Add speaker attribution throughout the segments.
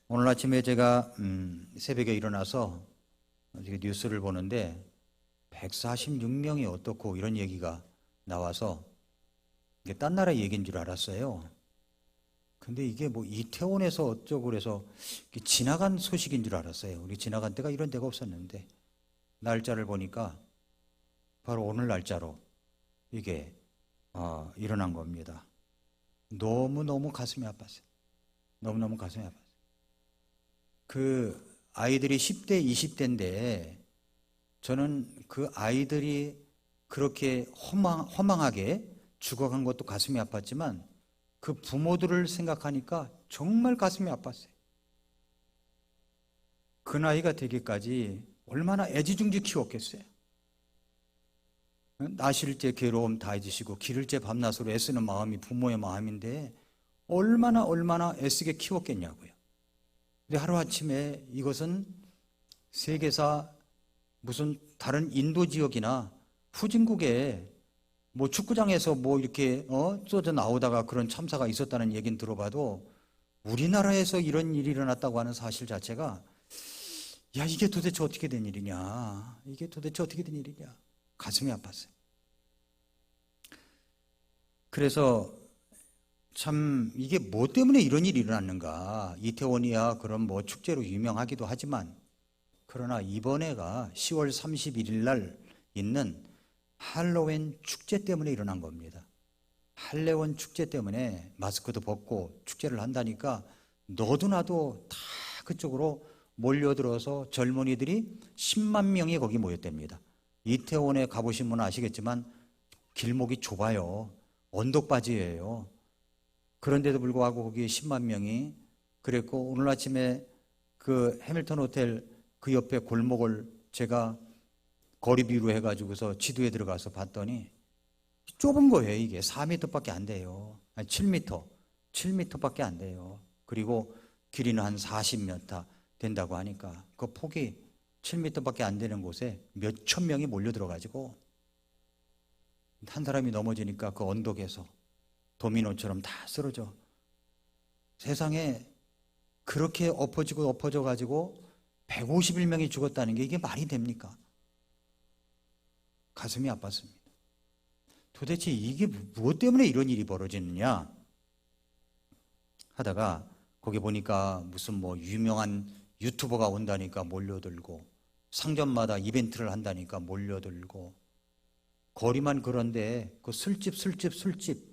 Speaker 1: 오늘 아침에 제가 새벽에 일어나서 뉴스를 보는데 146명이 어떻고 이런 얘기가 나와서 이게 딴 나라 얘기인 줄 알았어요. 근데 이게 뭐 이태원에서 어쩌고 그래서 지나간 소식인 줄 알았어요. 우리 지나간 데가 이런 데가 없었는데 날짜를 보니까 바로 오늘 날짜로 이게 일어난 겁니다. 너무너무 가슴이 아팠어요. 너무너무 가슴이 아팠어요. 그 아이들이 10대, 20대인데 저는 그 아이들이 그렇게 허망하게 죽어간 것도 가슴이 아팠지만 그 부모들을 생각하니까 정말 가슴이 아팠어요. 그 나이가 되기까지 얼마나 애지중지 키웠겠어요. 나실 때 괴로움 다 잊으시고 기를 때 밤낮으로 애쓰는 마음이 부모의 마음인데 얼마나 애쓰게 키웠겠냐고요. 근데 하루아침에 이것은 세계사 무슨 다른 인도 지역이나 후진국에 뭐 축구장에서 뭐 이렇게 쏟아 나오다가 그런 참사가 있었다는 얘기는 들어봐도 우리나라에서 이런 일이 일어났다고 하는 사실 자체가 야, 이게 도대체 어떻게 된 일이냐, 이게 도대체 어떻게 된 일이냐, 가슴이 아팠어요. 그래서 참 이게 뭐 때문에 이런 일이 일어났는가. 이태원이야 그럼 뭐 축제로 유명하기도 하지만 그러나 이번에가 10월 31일 날 있는 할로윈 축제 때문에 일어난 겁니다. 할로윈 축제 때문에 마스크도 벗고 축제를 한다니까 너도 나도 다 그쪽으로 몰려들어서 젊은이들이 10만 명이 거기 모였답니다. 이태원에 가보신 분은 아시겠지만 길목이 좁아요. 언덕바지예요. 그런데도 불구하고 거기에 10만 명이 그랬고, 오늘 아침에 그 해밀턴 호텔 그 옆에 골목을 제가 거리비로 해가지고서 지도에 들어가서 봤더니 좁은 거예요. 이게 4m밖에 안 돼요. 아니 7m밖에 안 돼요. 그리고 길이는 한 40m 된다고 하니까 그 폭이 7m밖에 안 되는 곳에 몇천 명이 몰려 들어가지고 한 사람이 넘어지니까 그 언덕에서 도미노처럼 다 쓰러져. 세상에 그렇게 엎어져 가지고 151명이 죽었다는 게 이게 말이 됩니까? 가슴이 아팠습니다. 도대체 이게 무엇 때문에 이런 일이 벌어지느냐 하다가 거기 보니까 무슨 뭐 유명한 유튜버가 온다니까 몰려들고 상점마다 이벤트를 한다니까 몰려들고 거리만 그런데 그 술집마다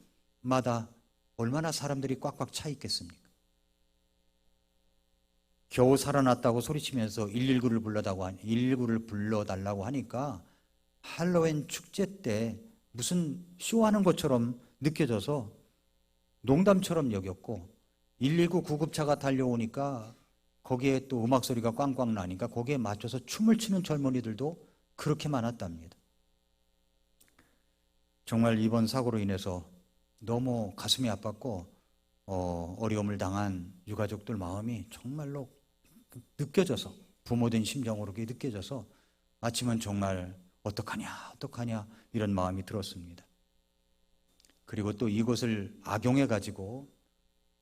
Speaker 1: 얼마나 사람들이 꽉꽉 차 있겠습니까? 겨우 살아났다고 소리치면서 119를 불러달라고 하니까 할로윈 축제 때 무슨 쇼하는 것처럼 느껴져서 농담처럼 여겼고 119 구급차가 달려오니까 거기에 또 음악 소리가 꽝꽝 나니까 거기에 맞춰서 춤을 추는 젊은이들도 그렇게 많았답니다. 정말 이번 사고로 인해서 너무 가슴이 아팠고 어려움을 당한 유가족들 마음이 정말로 느껴져서 부모된 심정으로 느껴져서 아침은 정말 어떡하냐 이런 마음이 들었습니다. 그리고 또 이것을 악용해 가지고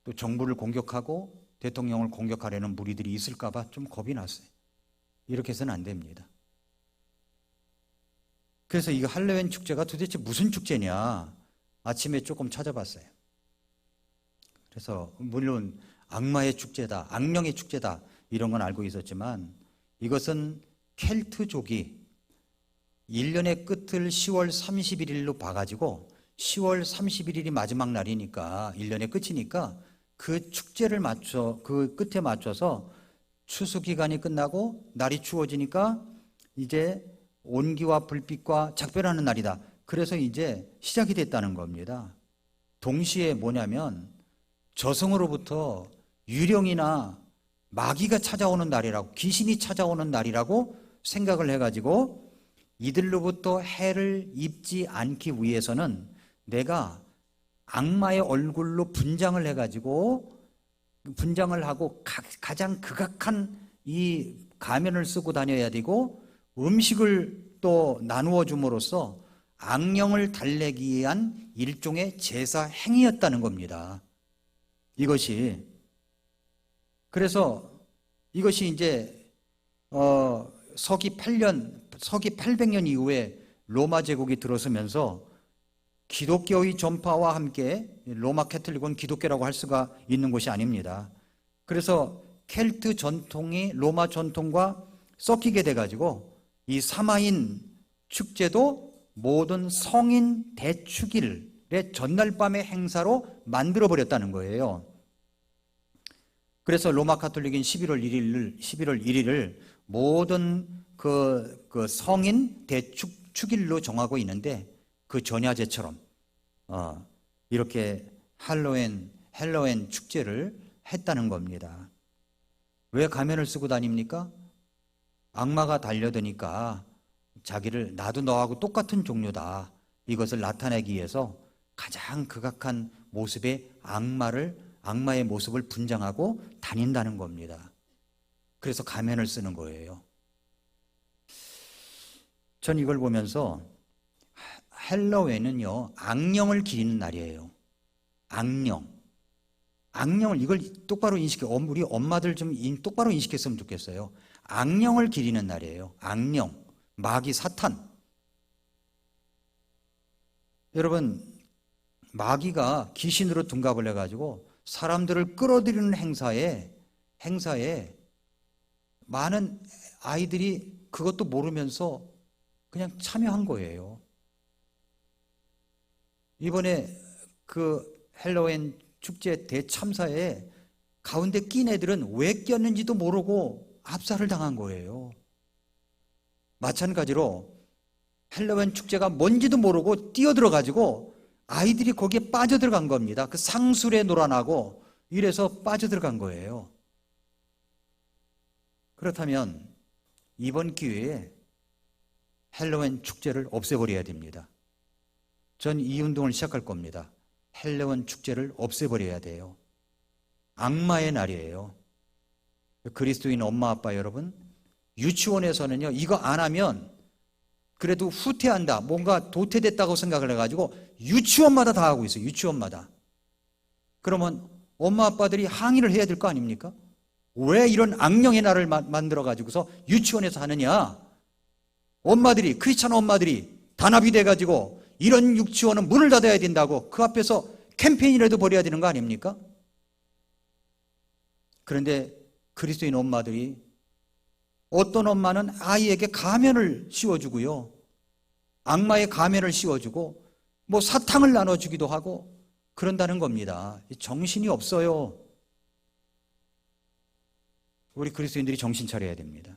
Speaker 1: 또 정부를 공격하고 대통령을 공격하려는 무리들이 있을까 봐 좀 겁이 났어요. 이렇게 해서는 안 됩니다. 그래서 이 할로윈 축제가 도대체 무슨 축제냐 아침에 조금 찾아봤어요. 그래서 물론 악마의 축제다, 악령의 축제다 이런 건 알고 있었지만 이것은 켈트족이 1년의 끝을 10월 31일로 봐가지고 10월 31일이 마지막 날이니까 1년의 끝이니까 그 축제를 그 끝에 맞춰서 추수기간이 끝나고 날이 추워지니까 이제 온기와 불빛과 작별하는 날이다. 그래서 이제 시작이 됐다는 겁니다. 동시에 뭐냐면 저승으로부터 유령이나 마귀가 찾아오는 날이라고, 귀신이 찾아오는 날이라고 생각을 해가지고 이들로부터 해를 입지 않기 위해서는 내가 악마의 얼굴로 분장을 해가지고 분장을 하고 가장 극악한 이 가면을 쓰고 다녀야 되고 음식을 또 나누어 줌으로써 악령을 달래기 위한 일종의 제사 행위였다는 겁니다. 이것이 그래서 이것이 이제 서기 800년 이후에 로마 제국이 들어서면서 기독교의 전파와 함께, 로마 캐톨릭은 기독교라고 할 수가 있는 곳이 아닙니다. 그래서 켈트 전통이 로마 전통과 섞이게 돼가지고 이 사마인 축제도 모든 성인 대축일의 전날 밤의 행사로 만들어버렸다는 거예요. 그래서 로마 카톨릭인 11월 1일을 모든 그 성인 대축일로 정하고 있는데, 그 전야제처럼 이렇게 헬로윈 축제를 했다는 겁니다. 왜 가면을 쓰고 다닙니까? 악마가 달려드니까 자기를 나도 너하고 똑같은 종류다, 이것을 나타내기 위해서 가장 극악한 모습의 악마의 모습을 분장하고 다닌다는 겁니다. 그래서 가면을 쓰는 거예요. 전 이걸 보면서 헬로윈은요, 악령을 기리는 날이에요. 악령을, 이걸 똑바로 우리 엄마들 좀 똑바로 인식했으면 좋겠어요. 악령을 기리는 날이에요. 악령, 마귀, 사탄. 여러분, 마귀가 귀신으로 둔갑을 해가지고 사람들을 끌어들이는 행사에 많은 아이들이 그것도 모르면서 그냥 참여한 거예요. 이번에 그 헬로윈 축제 대참사에 가운데 낀 애들은 왜 꼈는지도 모르고 압살을 당한 거예요. 마찬가지로 헬로윈 축제가 뭔지도 모르고 뛰어들어가지고 아이들이 거기에 빠져들어간 겁니다. 그 상술에 놀아나고 이래서 빠져들어간 거예요. 그렇다면 이번 기회에 헬로윈 축제를 없애버려야 됩니다. 전 이 운동을 시작할 겁니다. 헬로윈 축제를 없애버려야 돼요. 악마의 날이에요. 그리스도인 엄마 아빠 여러분, 유치원에서는요, 이거 안 하면 그래도 후퇴한다, 뭔가 도태됐다고 생각을 해가지고 유치원마다 다 하고 있어요. 유치원마다. 그러면 엄마 아빠들이 항의를 해야 될 거 아닙니까? 왜 이런 악령의 날을 만들어가지고서 유치원에서 하느냐? 엄마들이, 크리스찬 엄마들이 단합이 돼가지고 이런 유치원은 문을 닫아야 된다고 그 앞에서 캠페인이라도 벌여야 되는 거 아닙니까? 그런데 그리스도인 엄마들이, 어떤 엄마는 아이에게 가면을 씌워주고요, 악마의 가면을 씌워주고 뭐 사탕을 나눠주기도 하고 그런다는 겁니다. 정신이 없어요. 우리 그리스도인들이 정신 차려야 됩니다.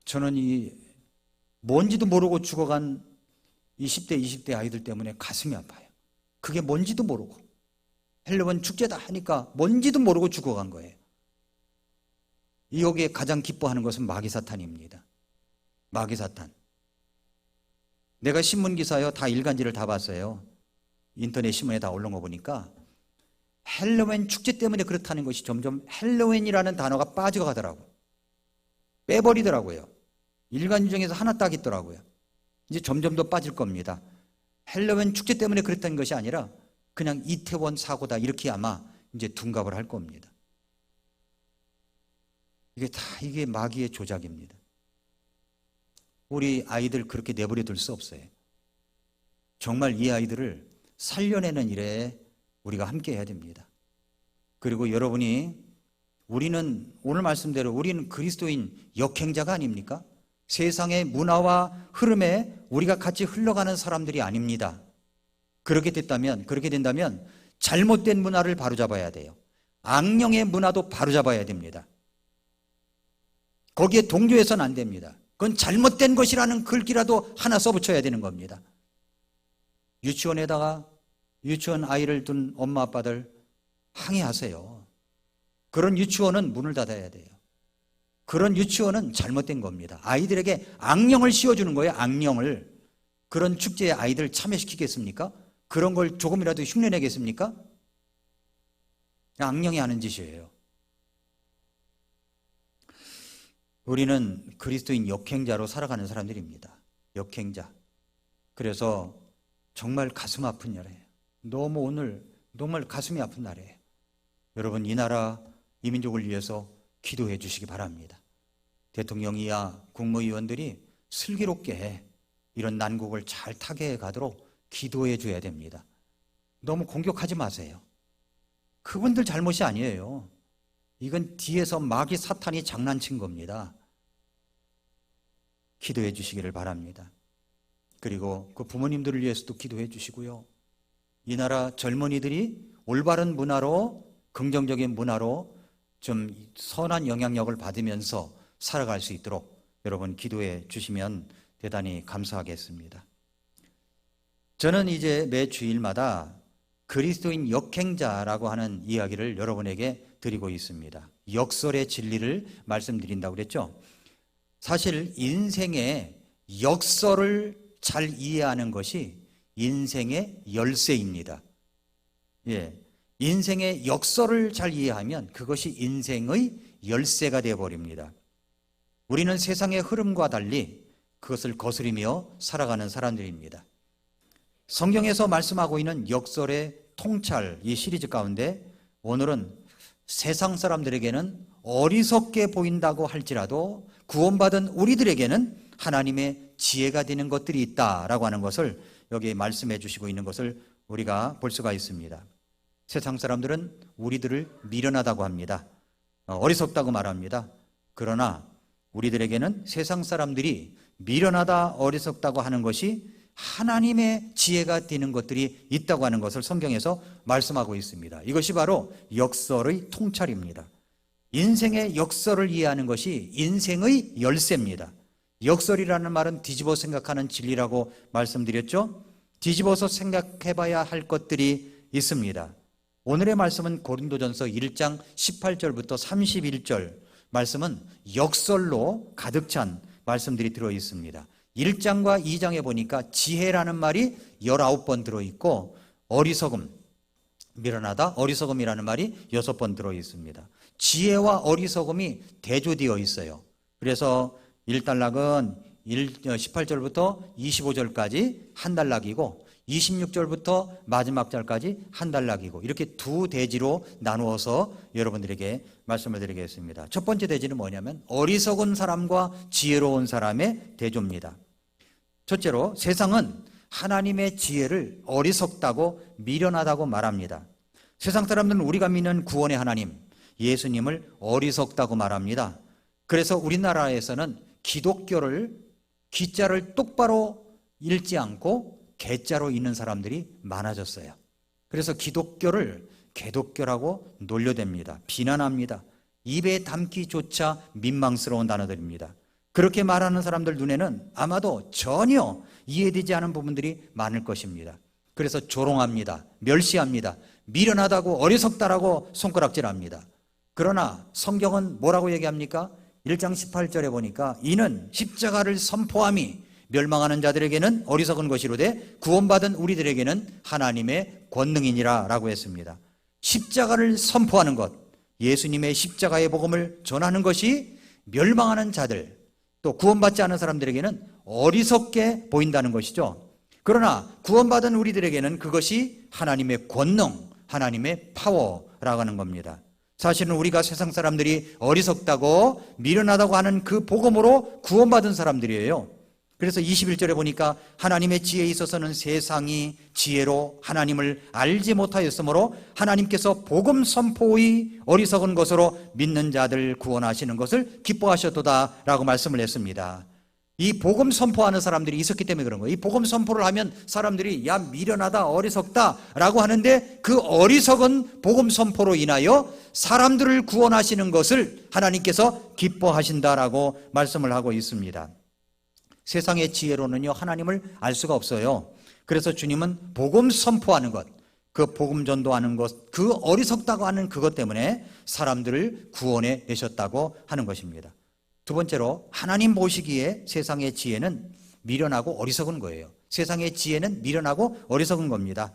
Speaker 1: 저는 이 뭔지도 모르고 죽어간 10대, 20대 아이들 때문에 가슴이 아파요. 그게 뭔지도 모르고 헬로윈 축제다 하니까 뭔지도 모르고 죽어간 거예요. 여기에 가장 기뻐하는 것은 마귀 사탄입니다. 마귀 사탄. 내가 신문기사요, 다 일간지를 다 봤어요. 인터넷 신문에 다 올라온 거 보니까 헬로윈 축제 때문에 그렇다는 것이 점점 헬로윈이라는 단어가 빠져가더라고요. 빼버리더라고요. 일간지 중에서 하나 딱 있더라고요. 이제 점점 더 빠질 겁니다. 헬로윈 축제 때문에 그랬다는 것이 아니라 그냥 이태원 사고다, 이렇게 아마 이제 둔갑을 할 겁니다. 이게 마귀의 조작입니다. 우리 아이들 그렇게 내버려 둘 수 없어요. 정말 이 아이들을 살려내는 일에 우리가 함께 해야 됩니다. 그리고 우리는 오늘 말씀대로 우리는 그리스도인 역행자가 아닙니까? 세상의 문화와 흐름에 우리가 같이 흘러가는 사람들이 아닙니다. 그렇게 된다면 잘못된 문화를 바로잡아야 돼요. 악령의 문화도 바로잡아야 됩니다. 거기에 동조해서는 안 됩니다. 그건 잘못된 것이라는 글귀라도 하나 써붙여야 되는 겁니다. 유치원에다가 유치원 아이를 둔 엄마 아빠들 항의하세요. 그런 유치원은 문을 닫아야 돼요. 그런 유치원은 잘못된 겁니다. 아이들에게 악령을 씌워주는 거예요. 악령을. 그런 축제에 아이들 참여시키겠습니까? 그런 걸 조금이라도 흉내내겠습니까? 악령이 하는 짓이에요. 우리는 그리스도인 역행자로 살아가는 사람들입니다. 역행자. 그래서 정말 가슴 아픈 날이에요. 오늘 정말 가슴이 아픈 날이에요. 여러분 이 나라 이 민족을 위해서 기도해 주시기 바랍니다. 대통령이야 국무위원들이 슬기롭게 이런 난국을 잘 타개해 가도록 기도해 줘야 됩니다. 너무 공격하지 마세요. 그분들 잘못이 아니에요. 이건 뒤에서 마귀 사탄이 장난친 겁니다. 기도해 주시기를 바랍니다. 그리고 그 부모님들을 위해서도 기도해 주시고요. 이 나라 젊은이들이 올바른 문화로, 긍정적인 문화로 좀 선한 영향력을 받으면서 살아갈 수 있도록 여러분 기도해 주시면 대단히 감사하겠습니다. 저는 이제 매 주일마다 그리스도인 역행자라고 하는 이야기를 여러분에게 드리고 있습니다. 역설의 진리를 말씀드린다고 그랬죠. 사실 인생의 역설을 잘 이해하는 것이 인생의 열쇠입니다. 인생의 역설을 잘 이해하면 그것이 인생의 열쇠가 되어버립니다. 우리는 세상의 흐름과 달리 그것을 거스리며 살아가는 사람들입니다. 성경에서 말씀하고 있는 역설의 통찰, 이 시리즈 가운데 오늘은 세상 사람들에게는 어리석게 보인다고 할지라도 구원받은 우리들에게는 하나님의 지혜가 되는 것들이 있다라고 하는 것을 여기 말씀해 주시고 있는 것을 우리가 볼 수가 있습니다. 세상 사람들은 우리들을 미련하다고 합니다. 어리석다고 말합니다. 그러나 우리들에게는 세상 사람들이 미련하다, 어리석다고 하는 것이 하나님의 지혜가 되는 것들이 있다고 하는 것을 성경에서 말씀하고 있습니다. 이것이 바로 역설의 통찰입니다. 인생의 역설을 이해하는 것이 인생의 열쇠입니다. 역설이라는 말은 뒤집어 생각하는 진리라고 말씀드렸죠. 뒤집어서 생각해봐야 할 것들이 있습니다. 오늘의 말씀은 고린도전서 1장 18절부터 31절 말씀은 역설로 가득 찬 말씀들이 들어있습니다. 1장과 2장에 보니까 지혜라는 말이 19번 들어있고 어리석음, 미련하다, 어리석음이라는 말이 6번 들어있습니다. 지혜와 어리석음이 대조되어 있어요. 그래서 1단락은 18절부터 25절까지 한 단락이고 26절부터 마지막 절까지 한 단락이고 이렇게 두 대지로 나누어서 여러분들에게 말씀을 드리겠습니다. 첫 번째 대지는 뭐냐면 어리석은 사람과 지혜로운 사람의 대조입니다. 첫째로 세상은 하나님의 지혜를 어리석다고 미련하다고 말합니다. 세상 사람들은 우리가 믿는 구원의 하나님 예수님을 어리석다고 말합니다. 그래서 우리나라에서는 기독교를 기자를 똑바로 읽지 않고 개자로 읽는 사람들이 많아졌어요. 그래서 기독교를 개독교라고 놀려댑니다. 비난합니다. 입에 담기조차 민망스러운 단어들입니다. 그렇게 말하는 사람들 눈에는 아마도 전혀 이해되지 않은 부분들이 많을 것입니다. 그래서 조롱합니다. 멸시합니다. 미련하다고 어리석다라고 손가락질합니다. 그러나 성경은 뭐라고 얘기합니까? 1장 18절에 보니까 이는 십자가를 선포함이 멸망하는 자들에게는 어리석은 것이로되 구원받은 우리들에게는 하나님의 권능이니라 라고 했습니다. 십자가를 선포하는 것, 예수님의 십자가의 복음을 전하는 것이 멸망하는 자들, 또 구원받지 않은 사람들에게는 어리석게 보인다는 것이죠. 그러나 구원받은 우리들에게는 그것이 하나님의 권능, 하나님의 파워라고 하는 겁니다. 사실은 우리가 세상 사람들이 어리석다고 미련하다고 하는 그 복음으로 구원받은 사람들이에요. 그래서 21절에 보니까 하나님의 지혜에 있어서는 세상이 지혜로 하나님을 알지 못하였으므로 하나님께서 복음 선포의 어리석은 것으로 믿는 자들 구원하시는 것을 기뻐하셨도다 라고 말씀을 했습니다. 이 복음 선포하는 사람들이 있었기 때문에 그런 거예요. 이 복음 선포를 하면 사람들이 야 미련하다 어리석다 라고 하는데 그 어리석은 복음 선포로 인하여 사람들을 구원하시는 것을 하나님께서 기뻐하신다라고 말씀을 하고 있습니다. 세상의 지혜로는요 하나님을 알 수가 없어요. 그래서 주님은 복음 선포하는 것, 그 복음 전도하는 것, 그 어리석다고 하는 그것 때문에 사람들을 구원해 내셨다고 하는 것입니다. 두 번째로 하나님 보시기에 세상의 지혜는 미련하고 어리석은 거예요. 세상의 지혜는 미련하고 어리석은 겁니다.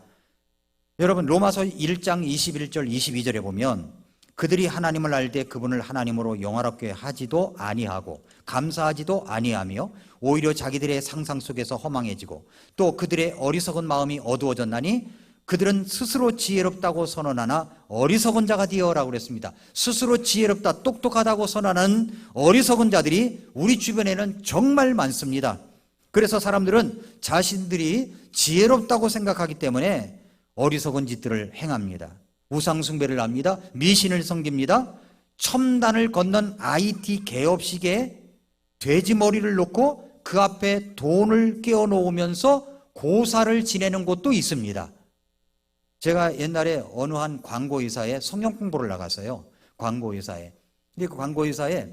Speaker 1: 여러분 로마서 1장 21절 22절에 보면 그들이 하나님을 알 때 그분을 하나님으로 영화롭게 하지도 아니하고 감사하지도 아니하며 오히려 자기들의 상상 속에서 허망해지고 또 그들의 어리석은 마음이 어두워졌나니 그들은 스스로 지혜롭다고 선언하나 어리석은 자가 되어라고 그랬습니다. 스스로 지혜롭다, 똑똑하다고 선언하는 어리석은 자들이 우리 주변에는 정말 많습니다. 그래서 사람들은 자신들이 지혜롭다고 생각하기 때문에 어리석은 짓들을 행합니다. 우상숭배를 합니다. 미신을 섬깁니다. 첨단을 건넌 IT 개업식에 돼지 머리를 놓고 그 앞에 돈을 끼워 놓으면서 고사를 지내는 곳도 있습니다. 제가 옛날에 어느 한 광고회사에 성경 공부를 나갔어요. 광고회사에. 근데 그 광고회사에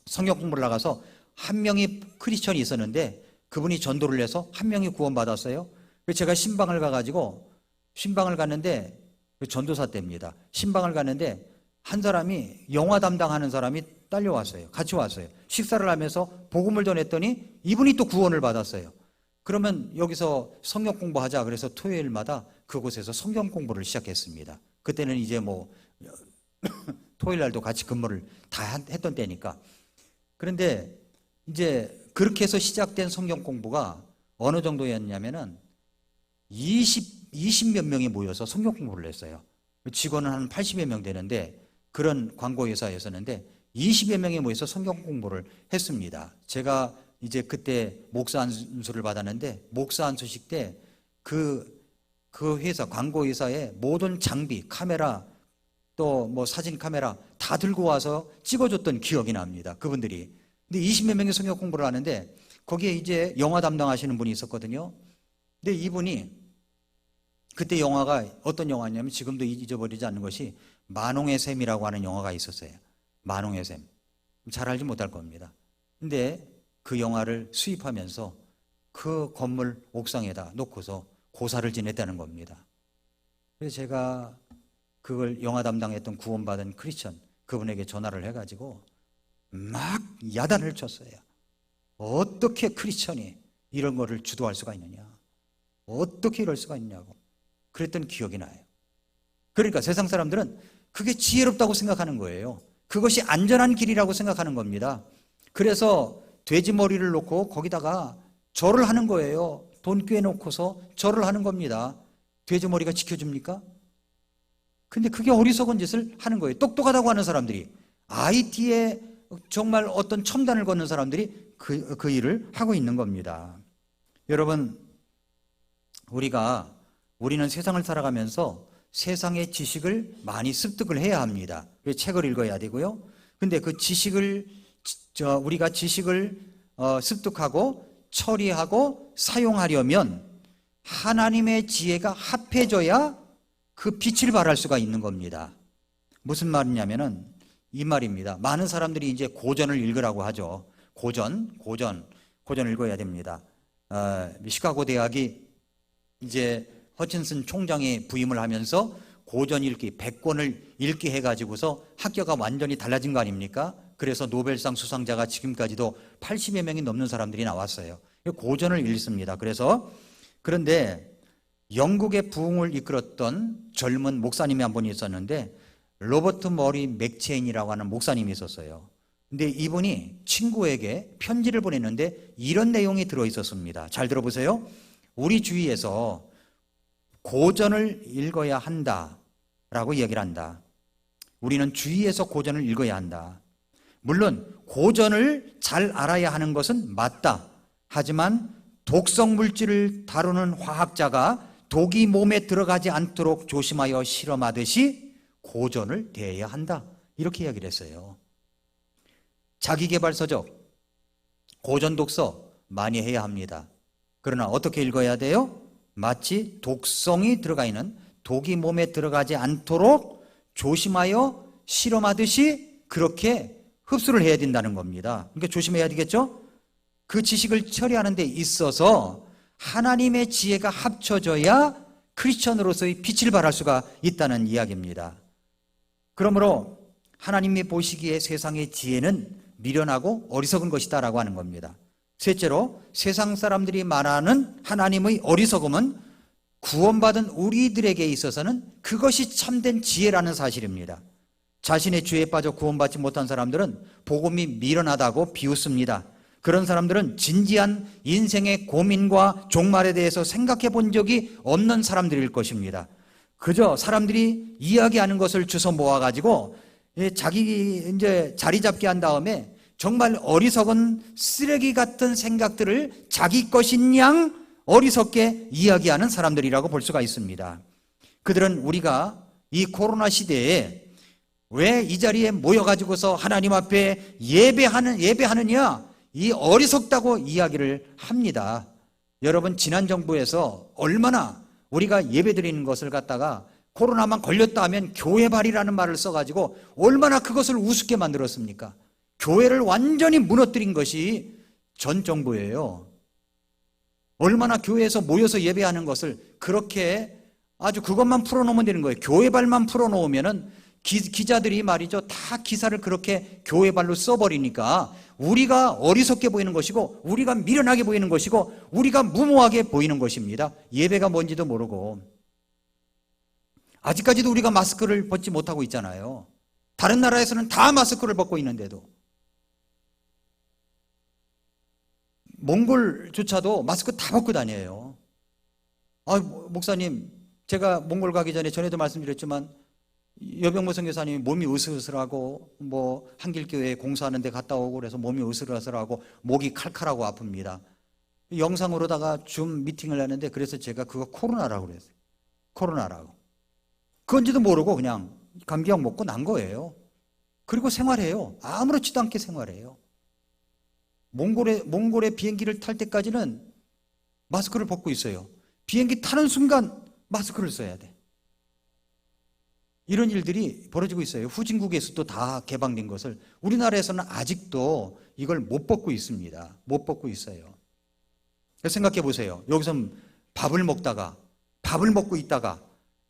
Speaker 1: 성경 공부를 나가서 한 명이 크리스천이 있었는데 그분이 전도를 해서 한 명이 구원받았어요. 그래서 제가 신방을 갔는데 그 전도사 때입니다. 신방을 갔는데 한 사람이 영화 담당하는 사람이 딸려왔어요. 같이 왔어요. 식사를 하면서 복음을 전했더니 이분이 또 구원을 받았어요. 그러면 여기서 성경 공부하자 그래서 토요일마다 그곳에서 성경 공부를 시작했습니다. 그때는 이제 토요일 날도 같이 근무를 다 했던 때니까. 그런데 이제 그렇게 해서 시작된 성경 공부가 어느 정도였냐면은 20몇 명이 모여서 성경 공부를 했어요. 직원은 한 80여 명 되는데 그런 광고회사였었는데 20여 명이 모여서 성경 공부를 했습니다. 제가 이제 그때 목사 안수를 받았는데 목사 안수식 때 그 회사, 광고회사의 모든 장비, 카메라, 또 사진 카메라 다 들고 와서 찍어줬던 기억이 납니다. 그분들이. 근데 20몇 명이 성경 공부를 하는데 거기에 이제 영화 담당하시는 분이 있었거든요. 근데 이분이 그때 영화가 어떤 영화냐면 지금도 잊어버리지 않는 것이 만홍의 샘이라고 하는 영화가 있었어요. 만홍의 샘. 잘 알지 못할 겁니다. 근데 그 영화를 수입하면서 그 건물 옥상에다 놓고서 고사를 지냈다는 겁니다. 그래서 제가 그걸 영화 담당했던 구원받은 크리스천 그분에게 전화를 해가지고 막 야단을 쳤어요. 어떻게 크리스천이 이런 거를 주도할 수가 있느냐. 어떻게 이럴 수가 있냐고. 그랬던 기억이 나요. 그러니까 세상 사람들은 그게 지혜롭다고 생각하는 거예요. 그것이 안전한 길이라고 생각하는 겁니다. 그래서 돼지 머리를 놓고 거기다가 절을 하는 거예요. 돈 꿰놓고서 절을 하는 겁니다. 돼지 머리가 지켜줍니까? 근데 그게 어리석은 짓을 하는 거예요. 똑똑하다고 하는 사람들이, IT에 정말 어떤 첨단을 걷는 사람들이 그 일을 하고 있는 겁니다. 여러분, 우리는 세상을 살아가면서 세상의 지식을 많이 습득을 해야 합니다. 책을 읽어야 되고요. 근데 그 우리가 지식을 습득하고 처리하고 사용하려면 하나님의 지혜가 합해져야 그 빛을 발할 수가 있는 겁니다. 무슨 말이냐면은 이 말입니다. 많은 사람들이 이제 고전을 읽으라고 하죠. 고전 읽어야 됩니다. 시카고 대학이 이제 허친슨 총장이 부임을 하면서 고전 읽기 100권을 읽게 해가지고서 학교가 완전히 달라진 거 아닙니까? 그래서 노벨상 수상자가 지금까지도 80여 명이 넘는 사람들이 나왔어요. 고전을 읽습니다. 그런데 영국의 부흥을 이끌었던 젊은 목사님이 한 분이 있었는데 로버트 머리 맥체인이라고 하는 목사님이 있었어요. 근데 이분이 친구에게 편지를 보냈는데 이런 내용이 들어있었습니다. 잘 들어보세요. 우리 주위에서 고전을 읽어야 한다라고 이야기를 한다. 우리는 주위에서 고전을 읽어야 한다. 물론 고전을 잘 알아야 하는 것은 맞다. 하지만 독성 물질을 다루는 화학자가 독이 몸에 들어가지 않도록 조심하여 실험하듯이 고전을 대해야 한다. 이렇게 이야기를 했어요. 자기계발서적, 고전 독서 많이 해야 합니다. 그러나 어떻게 읽어야 돼요? 마치 독성이 들어가 있는 독이 몸에 들어가지 않도록 조심하여 실험하듯이 그렇게 흡수를 해야 된다는 겁니다. 그러니까 조심해야 되겠죠? 그 지식을 처리하는 데 있어서 하나님의 지혜가 합쳐져야 크리스천으로서의 빛을 발할 수가 있다는 이야기입니다. 그러므로 하나님이 보시기에 세상의 지혜는 미련하고 어리석은 것이다라고 하는 겁니다. 셋째로 세상 사람들이 말하는 하나님의 어리석음은 구원받은 우리들에게 있어서는 그것이 참된 지혜라는 사실입니다. 자신의 죄에 빠져 구원받지 못한 사람들은 복음이 미련하다고 비웃습니다. 그런 사람들은 진지한 인생의 고민과 종말에 대해서 생각해 본 적이 없는 사람들일 것입니다. 그저 사람들이 이야기하는 것을 주워 모아가지고 자기 이제 자리 잡게 한 다음에 정말 어리석은 쓰레기 같은 생각들을 자기 것인 양 어리석게 이야기하는 사람들이라고 볼 수가 있습니다. 그들은 우리가 이 코로나 시대에 왜 이 자리에 모여가지고서 하나님 앞에 예배하느냐, 이 어리석다고 이야기를 합니다. 여러분, 지난 정부에서 얼마나 우리가 예배드리는 것을 갖다가 코로나만 걸렸다 하면 교회발이라는 말을 써가지고 얼마나 그것을 우습게 만들었습니까? 교회를 완전히 무너뜨린 것이 전 정부예요. 얼마나 교회에서 모여서 예배하는 것을 그렇게 아주 그것만 풀어놓으면 되는 거예요. 교회발만 풀어놓으면은 기자들이 말이죠, 다 기사를 그렇게 교회발로 써버리니까 우리가 어리석게 보이는 것이고, 우리가 미련하게 보이는 것이고, 우리가 무모하게 보이는 것입니다. 예배가 뭔지도 모르고. 아직까지도 우리가 마스크를 벗지 못하고 있잖아요. 다른 나라에서는 다 마스크를 벗고 있는데도. 몽골조차도 마스크 다 벗고 다녀요. 목사님, 제가 몽골 가기 전에도 말씀드렸지만 여병모 선교사님이 몸이 으슬으슬하고 한길교회에 공사하는 데 갔다 오고 그래서 몸이 으슬으슬하고 목이 칼칼하고 아픕니다. 영상으로다가 줌 미팅을 하는데 그래서 제가 그거 코로나라고 그랬어요. 코로나라고. 그건지도 모르고 그냥 감기약 먹고 난 거예요. 그리고 생활해요. 아무렇지도 않게 생활해요. 몽골의 비행기를 탈 때까지는 마스크를 벗고 있어요. 비행기 타는 순간 마스크를 써야 돼. 이런 일들이 벌어지고 있어요. 후진국에서도 다 개방된 것을 우리나라에서는 아직도 이걸 못 벗고 있습니다. 못 벗고 있어요. 생각해 보세요. 여기서 밥을 먹고 있다가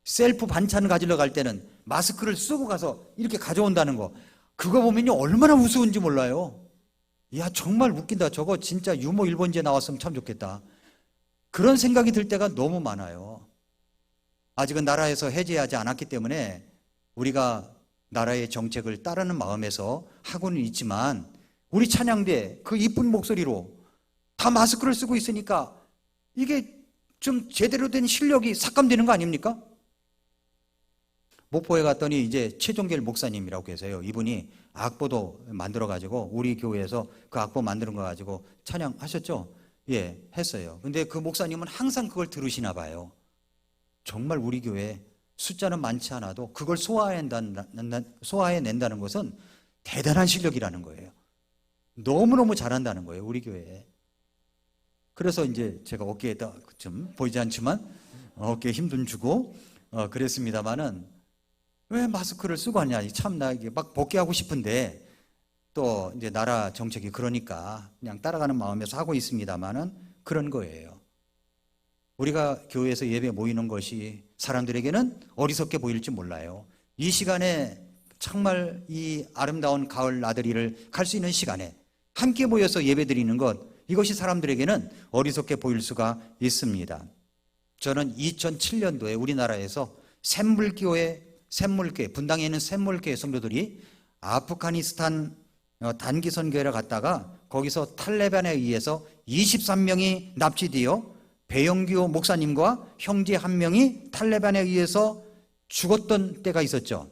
Speaker 1: 셀프 반찬 가지러 갈 때는 마스크를 쓰고 가서 이렇게 가져온다는 거, 그거 보면요 얼마나 우스운지 몰라요. 야, 정말 웃긴다. 저거 진짜 유머 1번지에 나왔으면 참 좋겠다. 그런 생각이 들 때가 너무 많아요. 아직은 나라에서 해제하지 않았기 때문에 우리가 나라의 정책을 따르는 마음에서 하고는 있지만, 우리 찬양대 그 이쁜 목소리로 다 마스크를 쓰고 있으니까 이게 좀 제대로 된 실력이 삭감되는 거 아닙니까? 목포에 갔더니 이제 최종길 목사님이라고 계세요. 이분이 악보도 만들어가지고 우리 교회에서 그 악보 만드는 거 가지고 찬양하셨죠? 예, 했어요. 근데 그 목사님은 항상 그걸 들으시나 봐요. 정말 우리 교회 숫자는 많지 않아도 그걸 소화해낸다는 것은 대단한 실력이라는 거예요. 너무너무 잘한다는 거예요, 우리 교회에. 그래서 이제 제가 어깨에다 좀 보이지 않지만 어깨에 힘 좀 주고 그랬습니다만은, 왜 마스크를 쓰고 하냐. 참 나 이게 막 벗게 하고 싶은데 또 이제 나라 정책이 그러니까 그냥 따라가는 마음에서 하고 있습니다만은 그런 거예요. 우리가 교회에서 예배 모이는 것이 사람들에게는 어리석게 보일지 몰라요. 이 시간에 정말 이 아름다운 가을 나들이를 갈 수 있는 시간에 함께 모여서 예배 드리는 것, 이것이 사람들에게는 어리석게 보일 수가 있습니다. 저는 2007년도에 우리나라에서 샘물교회, 분당에 있는 샘물교회 성도들이 아프가니스탄 단기 선교회를 갔다가 거기서 탈레반에 의해서 23명이 납치되어 배영규 목사님과 형제 한 명이 탈레반에 의해서 죽었던 때가 있었죠.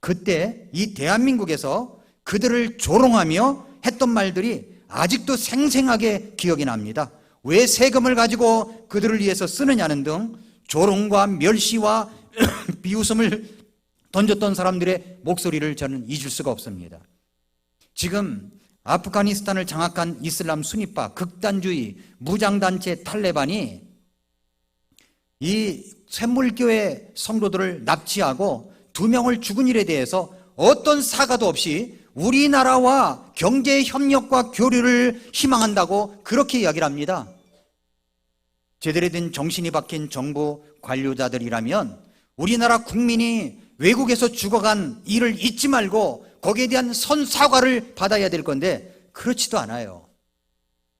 Speaker 1: 그때 이 대한민국에서 그들을 조롱하며 했던 말들이 아직도 생생하게 기억이 납니다. 왜 세금을 가지고 그들을 위해서 쓰느냐는 등 조롱과 멸시와 비웃음을 던졌던 사람들의 목소리를 저는 잊을 수가 없습니다. 지금 아프가니스탄을 장악한 이슬람 순위파 극단주의 무장단체 탈레반이 이 샘물교회 성도들을 납치하고 2명을 죽은 일에 대해서 어떤 사과도 없이 우리나라와 경제 협력과 교류를 희망한다고 그렇게 이야기를 합니다. 제대로 된 정신이 박힌 정부 관료자들이라면 우리나라 국민이 외국에서 죽어간 일을 잊지 말고 거기에 대한 선사과를 받아야 될 건데 그렇지도 않아요.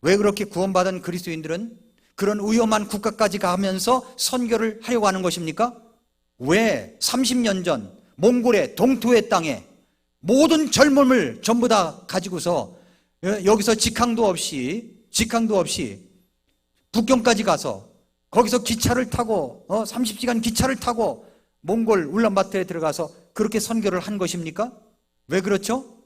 Speaker 1: 왜 그렇게 구원받은 그리스도인들은 그런 위험한 국가까지 가면서 선교를 하려고 하는 것입니까? 왜 30년 전 몽골의 동토의 땅에 모든 젊음을 전부 다 가지고서 여기서 직항도 없이 북경까지 가서 거기서 기차를 타고 30시간 기차를 타고 몽골 울란바토르에 들어가서 그렇게 선교를 한 것입니까? 왜 그렇죠?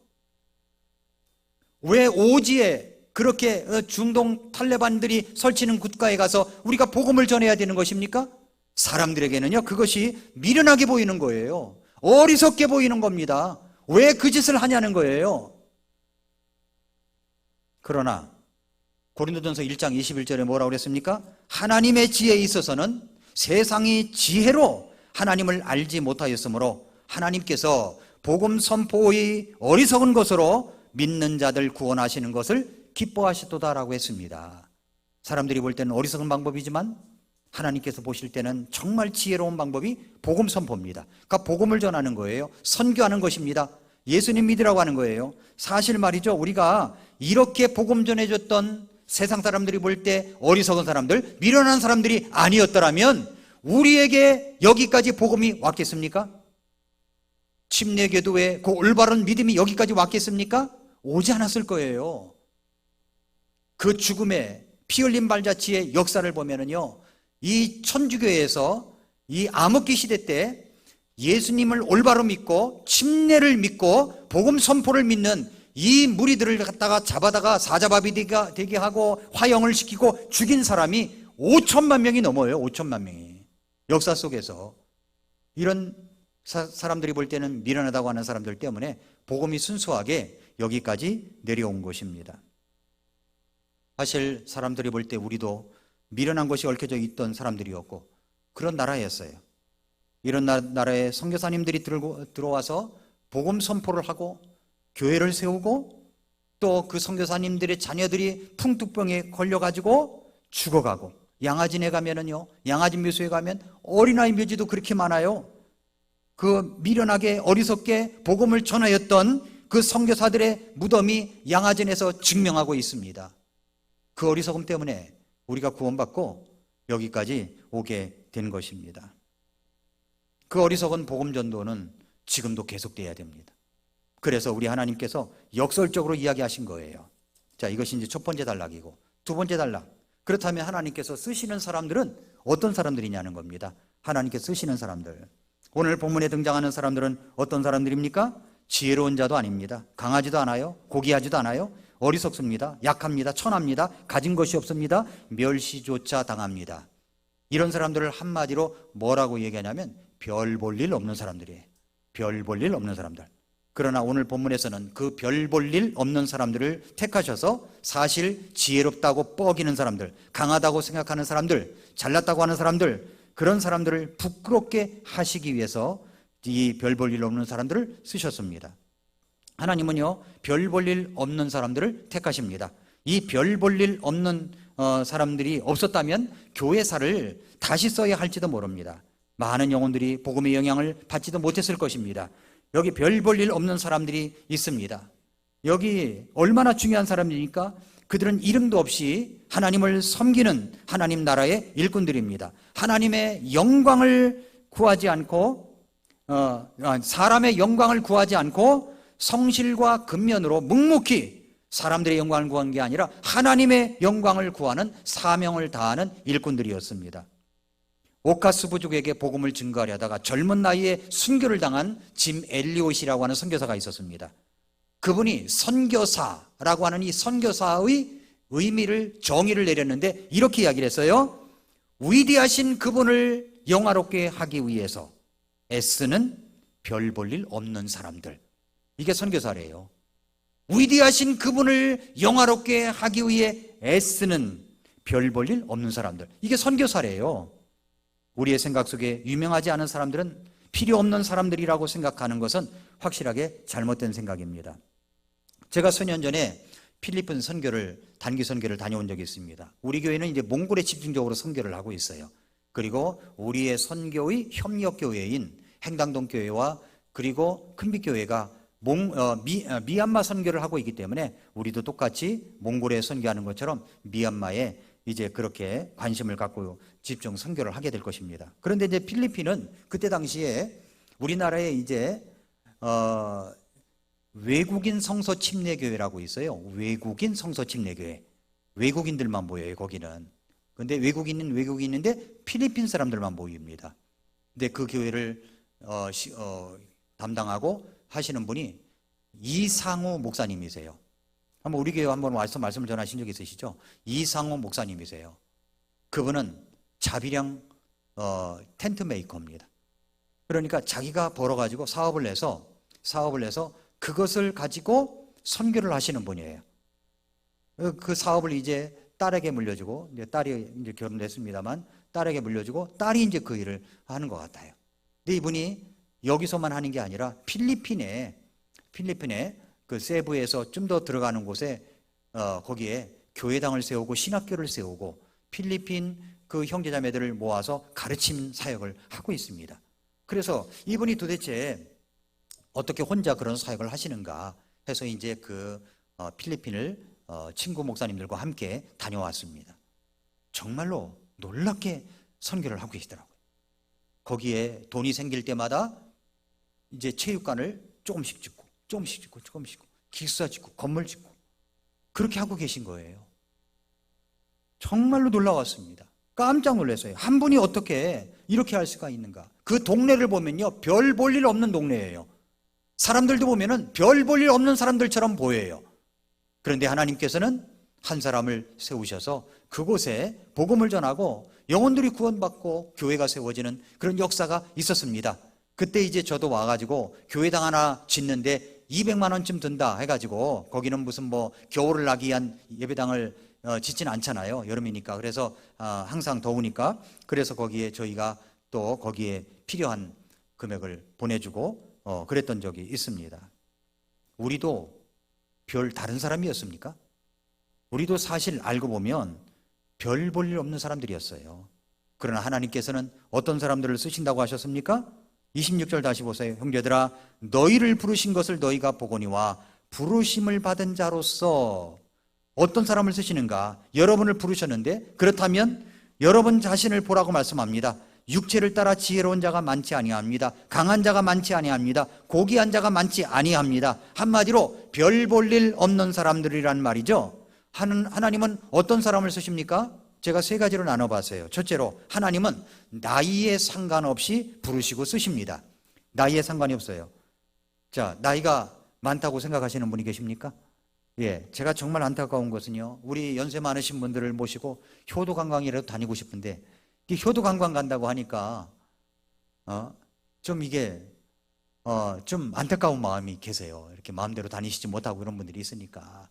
Speaker 1: 왜 오지에 그렇게 중동 탈레반들이 설치는 국가에 가서 우리가 복음을 전해야 되는 것입니까? 사람들에게는요, 그것이 미련하게 보이는 거예요. 어리석게 보이는 겁니다. 왜 그 짓을 하냐는 거예요. 그러나 고린도전서 1장 21절에 뭐라고 그랬습니까? 하나님의 지혜에 있어서는 세상이 지혜로 하나님을 알지 못하였으므로 하나님께서 복음 선포의 어리석은 것으로 믿는 자들 구원하시는 것을 기뻐하시도다라고 했습니다. 사람들이 볼 때는 어리석은 방법이지만 하나님께서 보실 때는 정말 지혜로운 방법이 복음 선포입니다. 그러니까 복음을 전하는 거예요. 선교하는 것입니다. 예수님 믿으라고 하는 거예요. 사실 말이죠, 우리가 이렇게 복음 전해줬던 세상 사람들이 볼 때 어리석은 사람들, 미련한 사람들이 아니었더라면 우리에게 여기까지 복음이 왔겠습니까? 침례교도의 그 올바른 믿음이 여기까지 왔겠습니까? 오지 않았을 거예요. 그 죽음의 피 흘린 발자취의 역사를 보면은요, 이 천주교에서 이 암흑기 시대 때 예수님을 올바로 믿고 침례를 믿고 복음 선포를 믿는 이 무리들을 갖다가 잡아다가 사자밥이 되게 하고 화형을 시키고 죽인 사람이 5천만 명이 넘어요. 5천만 명이. 역사 속에서 이런 사람들이 볼 때는 미련하다고 하는 사람들 때문에 복음이 순수하게 여기까지 내려온 것입니다. 사실 사람들이 볼 때 우리도 미련한 것이 얽혀져 있던 사람들이었고 그런 나라였어요. 이런 나라에 선교사님들이 들어와서 복음 선포를 하고 교회를 세우고 또 그 선교사님들의 자녀들이 풍뚜병에 걸려가지고 죽어가고, 양아진에 가면은요, 양아진 묘소에 가면 어린아이 묘지도 그렇게 많아요. 그 미련하게 어리석게 복음을 전하였던 그 선교사들의 무덤이 양아진에서 증명하고 있습니다. 그 어리석음 때문에 우리가 구원받고 여기까지 오게 된 것입니다. 그 어리석은 복음 전도는 지금도 계속돼야 됩니다. 그래서 우리 하나님께서 역설적으로 이야기하신 거예요. 자, 이것이 이제 첫 번째 단락이고, 두 번째 단락. 그렇다면 하나님께서 쓰시는 사람들은 어떤 사람들이냐는 겁니다. 하나님께서 쓰시는 사람들. 오늘 본문에 등장하는 사람들은 어떤 사람들입니까? 지혜로운 자도 아닙니다. 강하지도 않아요. 고귀하지도 않아요. 어리석습니다. 약합니다. 천합니다. 가진 것이 없습니다. 멸시조차 당합니다. 이런 사람들을 한마디로 뭐라고 얘기하냐면 별 볼 일 없는 사람들이에요. 별 볼 일 없는 사람들. 그러나 오늘 본문에서는 그 별 볼 일 없는 사람들을 택하셔서 사실 지혜롭다고 뻐기는 사람들, 강하다고 생각하는 사람들, 잘났다고 하는 사람들, 그런 사람들을 부끄럽게 하시기 위해서 이 별 볼 일 없는 사람들을 쓰셨습니다. 하나님은요, 별 볼 일 없는 사람들을 택하십니다. 이 별 볼 일 없는 사람들이 없었다면 교회사를 다시 써야 할지도 모릅니다. 많은 영혼들이 복음의 영향을 받지도 못했을 것입니다. 여기 별 볼 일 없는 사람들이 있습니다. 여기 얼마나 중요한 사람들입니까? 그들은 이름도 없이 하나님을 섬기는 하나님 나라의 일꾼들입니다. 하나님의 영광을 구하지 않고 사람의 영광을 구하지 않고 성실과 근면으로 묵묵히 사람들의 영광을 구한 게 아니라 하나님의 영광을 구하는 사명을 다하는 일꾼들이었습니다. 오카스 부족에게 복음을 증거하려 하다가 젊은 나이에 순교를 당한 짐 엘리옷이라고 하는 선교사가 있었습니다. 그분이 선교사라고 하는 이 선교사의 의미를, 정의를 내렸는데 이렇게 이야기를 했어요. 위대하신 그분을 영화롭게 하기 위해서 애쓰는 별 볼 일 없는 사람들. 이게 선교사래요. 위대하신 그분을 영화롭게 하기 위해 애쓰는 별 볼 일 없는 사람들. 이게 선교사래요. 우리의 생각 속에 유명하지 않은 사람들은 필요 없는 사람들이라고 생각하는 것은 확실하게 잘못된 생각입니다. 제가 수년 전에 필리핀 단기 선교를 다녀온 적이 있습니다. 우리 교회는 이제 몽골에 집중적으로 선교를 하고 있어요. 그리고 우리의 선교의 협력교회인 행당동 교회와 그리고 큰빛교회가 미얀마 선교를 하고 있기 때문에 우리도 똑같이 몽골에 선교하는 것처럼 미얀마에 이제 그렇게 관심을 갖고 집중 선교를 하게 될 것입니다. 그런데 이제 필리핀은 그때 당시에 우리나라에 이제 외국인 성서 침례교회라고 있어요. 외국인 성서 침례교회. 외국인들만 모여요, 거기는. 근데 외국인인데 필리핀 사람들만 모입니다. 근데 그 교회를 담당하고 하시는 분이 이상호 목사님이세요. 한번 우리 교회 한번 와서 말씀을 전하신 적 있으시죠? 이상호 목사님이세요. 그분은 자비량 텐트 메이커입니다. 그러니까 자기가 벌어가지고 사업을 내서 그것을 가지고 선교를 하시는 분이에요. 그 사업을 이제 딸에게 물려주고, 이제 딸이 이제 결혼했습니다만 딸에게 물려주고 딸이 이제 그 일을 하는 것 같아요. 근데 이분이 여기서만 하는 게 아니라 필리핀에 그 세부에서 좀 더 들어가는 곳에 거기에 교회당을 세우고 신학교를 세우고 필리핀 그 형제자매들을 모아서 가르침 사역을 하고 있습니다. 그래서 이분이 도대체 어떻게 혼자 그런 사역을 하시는가 해서 이제 그 필리핀을 친구 목사님들과 함께 다녀왔습니다. 정말로 놀랍게 선교를 하고 계시더라고요. 거기에 돈이 생길 때마다 이제 체육관을 조금씩 짓고 기숙사 짓고 건물 짓고 그렇게 하고 계신 거예요. 정말로 놀라웠습니다. 깜짝 놀랐어요. 한 분이 어떻게 이렇게 할 수가 있는가. 그 동네를 보면요, 별 볼 일 없는 동네예요. 사람들도 보면은 별 볼 일 없는 사람들처럼 보여요. 그런데 하나님께서는 한 사람을 세우셔서 그곳에 복음을 전하고 영혼들이 구원받고 교회가 세워지는 그런 역사가 있었습니다. 그때 이제 저도 와가지고 교회당 하나 짓는데 200만 원쯤 든다 해가지고, 거기는 무슨 뭐 겨울을 나기 위한 예배당을 짓진 않잖아요. 여름이니까. 그래서 항상 더우니까. 그래서 거기에 저희가 또 거기에 필요한 금액을 보내주고 그랬던 적이 있습니다. 우리도 별 다른 사람이었습니까? 우리도 사실 알고 보면 별 볼 일 없는 사람들이었어요. 그러나 하나님께서는 어떤 사람들을 쓰신다고 하셨습니까? 26절 다시 보세요. 형제들아, 너희를 부르신 것을 너희가 보거니와 부르심을 받은 자로서. 어떤 사람을 쓰시는가? 여러분을 부르셨는데, 그렇다면 여러분 자신을 보라고 말씀합니다. 육체를 따라 지혜로운 자가 많지 아니합니다. 강한 자가 많지 아니합니다. 고귀한 자가 많지 아니합니다. 한마디로 별 볼 일 없는 사람들이란 말이죠. 하나님은 어떤 사람을 쓰십니까? 제가 세 가지로 나눠봤어요. 첫째로, 하나님은 나이에 상관없이 부르시고 쓰십니다. 나이에 상관이 없어요. 자, 나이가 많다고 생각하시는 분이 계십니까? 예, 제가 정말 안타까운 것은요, 우리 연세 많으신 분들을 모시고 효도 관광이라도 다니고 싶은데, 이 효도 관광 간다고 하니까 좀 이게 좀 안타까운 마음이 계세요. 이렇게 마음대로 다니시지 못하고 그런 분들이 있으니까.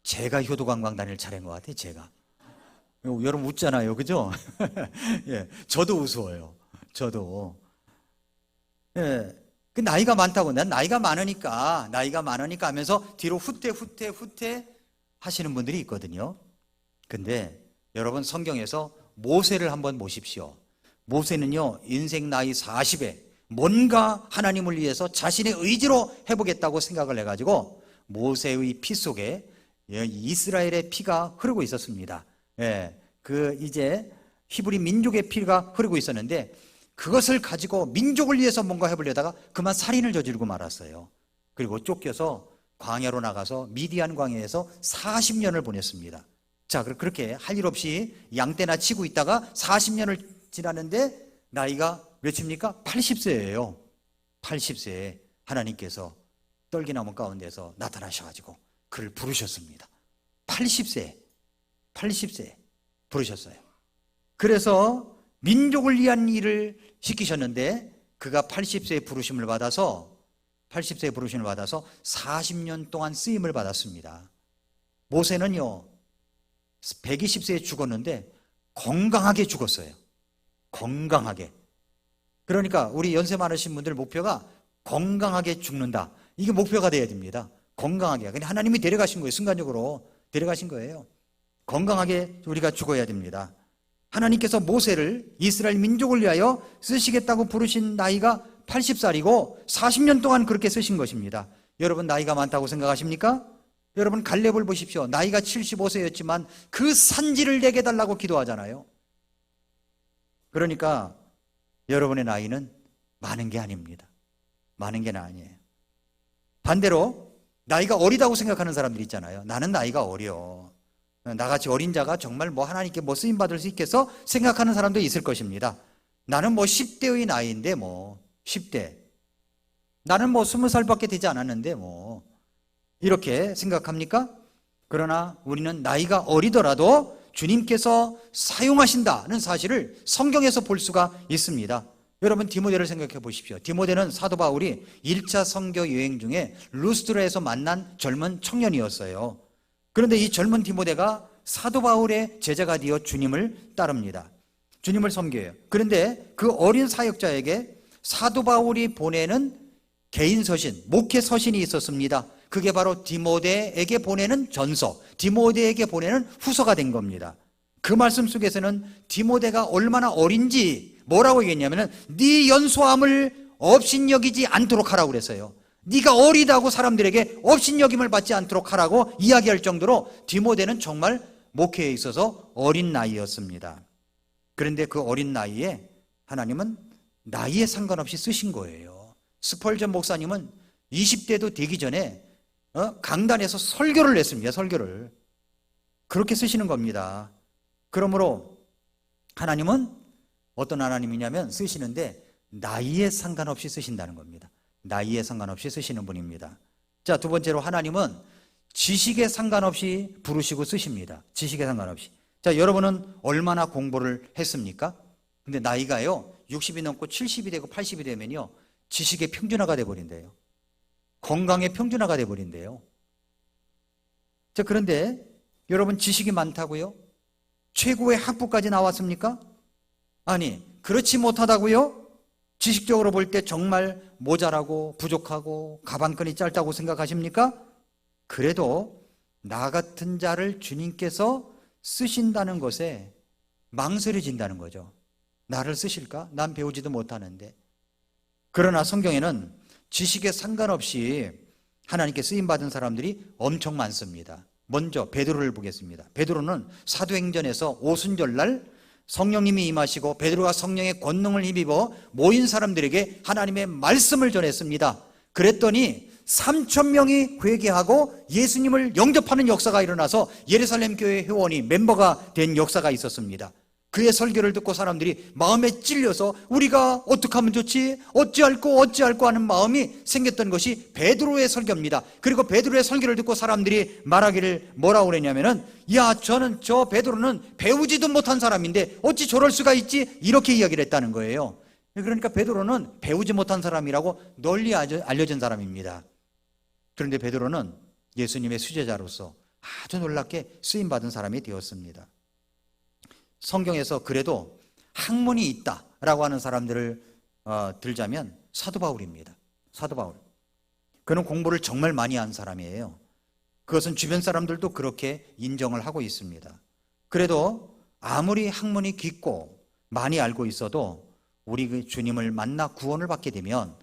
Speaker 1: 제가 효도 관광 다닐 차례인 것 같아요. 제가. 여러분 웃잖아요, 그죠? 예, 저도 우스워요. 저도. 예, 그 나이가 많다고, 난 나이가 많으니까 하면서 뒤로 후퇴 하시는 분들이 있거든요. 근데 여러분 성경에서 모세를 한번 보십시오. 모세는요, 인생 나이 40에 뭔가 하나님을 위해서 자신의 의지로 해보겠다고 생각을 해가지고 모세의 피 속에 이스라엘의 피가 흐르고 있었습니다. 예, 그 이제 히브리 민족의 피가 흐르고 있었는데, 그것을 가지고 민족을 위해서 뭔가 해보려다가 그만 살인을 저지르고 말았어요. 그리고 쫓겨서 광야로 나가서 미디안 광야에서 40년을 보냈습니다. 자, 그렇게 할 일 없이 양떼나 치고 있다가 40년을 지났는데 나이가 몇입니까? 80세예요. 80세에 하나님께서 떨기나무 가운데서 나타나셔가지고 그를 부르셨습니다. 80세 부르셨어요. 그래서 민족을 위한 일을 시키셨는데, 그가 80세의 부르심을 받아서 40년 동안 쓰임을 받았습니다. 모세는요, 120세에 죽었는데 건강하게 죽었어요. 건강하게. 그러니까 우리 연세 많으신 분들 목표가 건강하게 죽는다. 이게 목표가 돼야 됩니다. 건강하게. 근데 하나님이 데려가신 거예요. 순간적으로 데려가신 거예요. 건강하게 우리가 죽어야 됩니다. 하나님께서 모세를 이스라엘 민족을 위하여 쓰시겠다고 부르신 나이가 80살이고 40년 동안 그렇게 쓰신 것입니다. 여러분 나이가 많다고 생각하십니까? 여러분 갈렙을 보십시오. 나이가 75세였지만 그 산지를 내게 달라고 기도하잖아요. 그러니까 여러분의 나이는 많은 게 아닙니다. 많은 게 아니에요. 반대로 나이가 어리다고 생각하는 사람들이 있잖아요. 나는 나이가 어려. 나같이 어린 자가 정말 뭐 하나님께 뭐 쓰임 받을 수 있겠어? 생각하는 사람도 있을 것입니다. 나는 뭐 10대의 나이인데 뭐 10대. 나는 뭐 20살밖에 되지 않았는데 뭐 이렇게 생각합니까? 그러나 우리는 나이가 어리더라도 주님께서 사용하신다는 사실을 성경에서 볼 수가 있습니다. 여러분 디모데를 생각해 보십시오. 디모데는 사도 바울이 1차 선교 여행 중에 루스드라에서 만난 젊은 청년이었어요. 그런데 이 젊은 디모데가 사도 바울의 제자가 되어 주님을 따릅니다. 주님을 섬겨요. 그런데 그 어린 사역자에게 사도 바울이 보내는 개인 서신, 목회 서신이 있었습니다. 그게 바로 디모데에게 보내는 전서, 디모데에게 보내는 후서가 된 겁니다. 그 말씀 속에서는 디모데가 얼마나 어린지 뭐라고 얘기했냐면 네 연소함을 업신여기지 않도록 하라고 그랬어요. 네가 어리다고 사람들에게 업신여김을 받지 않도록 하라고 이야기할 정도로 디모데는 정말 목회에 있어서 어린 나이였습니다. 그런데 그 어린 나이에 하나님은 나이에 상관없이 쓰신 거예요. 스펄전 목사님은 20대도 되기 전에 강단에서 설교를 냈습니다. 설교를. 그렇게 쓰시는 겁니다. 그러므로 하나님은 어떤 하나님이냐면 쓰시는데 나이에 상관없이 쓰신다는 겁니다. 나이에 상관없이 쓰시는 분입니다. 자, 두 번째로 하나님은 지식에 상관없이 부르시고 쓰십니다. 지식에 상관없이. 자, 여러분은 얼마나 공부를 했습니까? 근데 나이가요 60이 넘고 70이 되고 80이 되면요 지식의 평준화가 돼버린대요. 건강의 평준화가 돼버린대요. 자, 그런데 여러분 지식이 많다고요? 최고의 학부까지 나왔습니까? 아니, 그렇지 못하다고요? 지식적으로 볼 때 정말 모자라고 부족하고 가방끈이 짧다고 생각하십니까? 그래도 나 같은 자를 주님께서 쓰신다는 것에 망설여진다는 거죠. 나를 쓰실까? 난 배우지도 못하는데. 그러나 성경에는 지식에 상관없이 하나님께 쓰임받은 사람들이 엄청 많습니다. 먼저 베드로를 보겠습니다. 베드로는 사도행전에서 오순절날 성령님이 임하시고 베드로가 성령의 권능을 힘입어 모인 사람들에게 하나님의 말씀을 전했습니다. 그랬더니 3,000명이 회개하고 예수님을 영접하는 역사가 일어나서 예루살렘 교회 회원이 멤버가 된 역사가 있었습니다. 그의 설교를 듣고 사람들이 마음에 찔려서 우리가 어떻게 하면 좋지? 어찌할꼬 하는 마음이 생겼던 것이 베드로의 설교입니다. 그리고 베드로의 설교를 듣고 사람들이 말하기를 뭐라고 그랬냐면은 야, 저 베드로는 배우지도 못한 사람인데 어찌 저럴 수가 있지? 이렇게 이야기를 했다는 거예요. 그러니까 베드로는 배우지 못한 사람이라고 널리 알려진 사람입니다. 그런데 베드로는 예수님의 수제자로서 아주 놀랍게 쓰임받은 사람이 되었습니다. 성경에서 그래도 학문이 있다라고 하는 사람들을 들자면 사도 바울입니다. 사도 바울. 그는 공부를 정말 많이 한 사람이에요. 그것은 주변 사람들도 그렇게 인정을 하고 있습니다. 그래도 아무리 학문이 깊고 많이 알고 있어도 우리 그 주님을 만나 구원을 받게 되면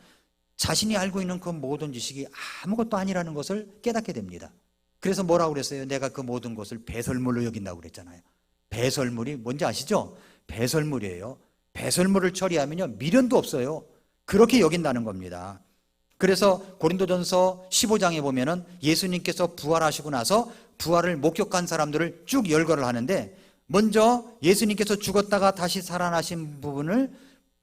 Speaker 1: 자신이 알고 있는 그 모든 지식이 아무것도 아니라는 것을 깨닫게 됩니다. 그래서 뭐라고 그랬어요? 내가 그 모든 것을 배설물로 여긴다고 그랬잖아요. 배설물이 뭔지 아시죠? 배설물이에요. 배설물을 처리하면요 미련도 없어요. 그렇게 여긴다는 겁니다. 그래서 고린도전서 15장에 보면은 예수님께서 부활하시고 나서 부활을 목격한 사람들을 쭉 열거를 하는데 먼저 예수님께서 죽었다가 다시 살아나신 부분을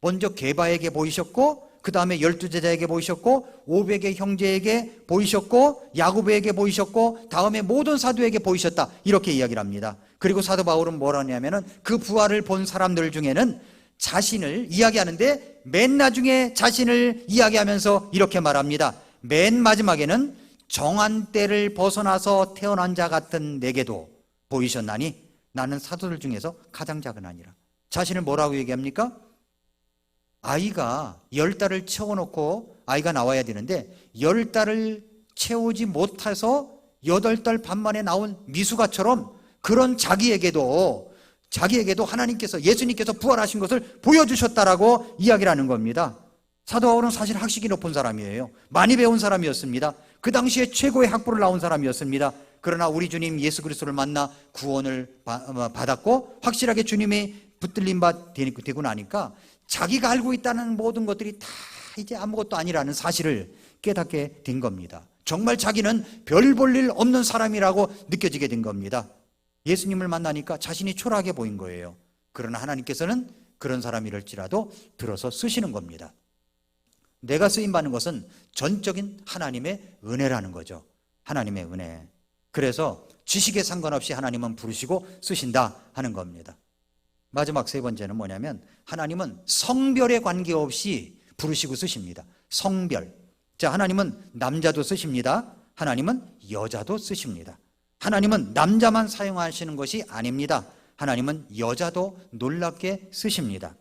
Speaker 1: 먼저 게바에게 보이셨고 그 다음에 12제자에게 보이셨고 500의 형제에게 보이셨고 야고보에게 보이셨고 다음에 모든 사도에게 보이셨다 이렇게 이야기를 합니다. 그리고 사도 바울은 뭐라 하냐면은 그 부활을 본 사람들 중에는 자신을 이야기하는데 맨 나중에 자신을 이야기하면서 이렇게 말합니다. 맨 마지막에는 정한 때를 벗어나서 태어난 자 같은 내게도 보이셨나니 나는 사도들 중에서 가장 작은 아니라. 자신을 뭐라고 얘기합니까? 아이가 10달을 채워놓고 아이가 나와야 되는데 10달을 채우지 못해서 8달 반 만에 나온 미숙아처럼 그런 자기에게도 하나님께서 예수님께서 부활하신 것을 보여주셨다라고 이야기를 하는 겁니다. 사도 바울은 사실 학식이 높은 사람이에요. 많이 배운 사람이었습니다. 그 당시에 최고의 학부를 나온 사람이었습니다. 그러나 우리 주님 예수 그리스도를 만나 구원을 받았고 확실하게 주님이 붙들림 바 되고 나니까 자기가 알고 있다는 모든 것들이 다 이제 아무것도 아니라는 사실을 깨닫게 된 겁니다. 정말 자기는 별 볼 일 없는 사람이라고 느껴지게 된 겁니다. 예수님을 만나니까 자신이 초라하게 보인 거예요. 그러나 하나님께서는 그런 사람이랄지라도 들어서 쓰시는 겁니다. 내가 쓰임받는 것은 전적인 하나님의 은혜라는 거죠. 하나님의 은혜. 그래서 지식에 상관없이 하나님은 부르시고 쓰신다 하는 겁니다. 마지막 세 번째는 뭐냐면 하나님은 성별에 관계없이 부르시고 쓰십니다. 성별. 자, 하나님은 남자도 쓰십니다. 하나님은 여자도 쓰십니다. 하나님은 남자만 사용하시는 것이 아닙니다. 하나님은 여자도 놀랍게 쓰십니다.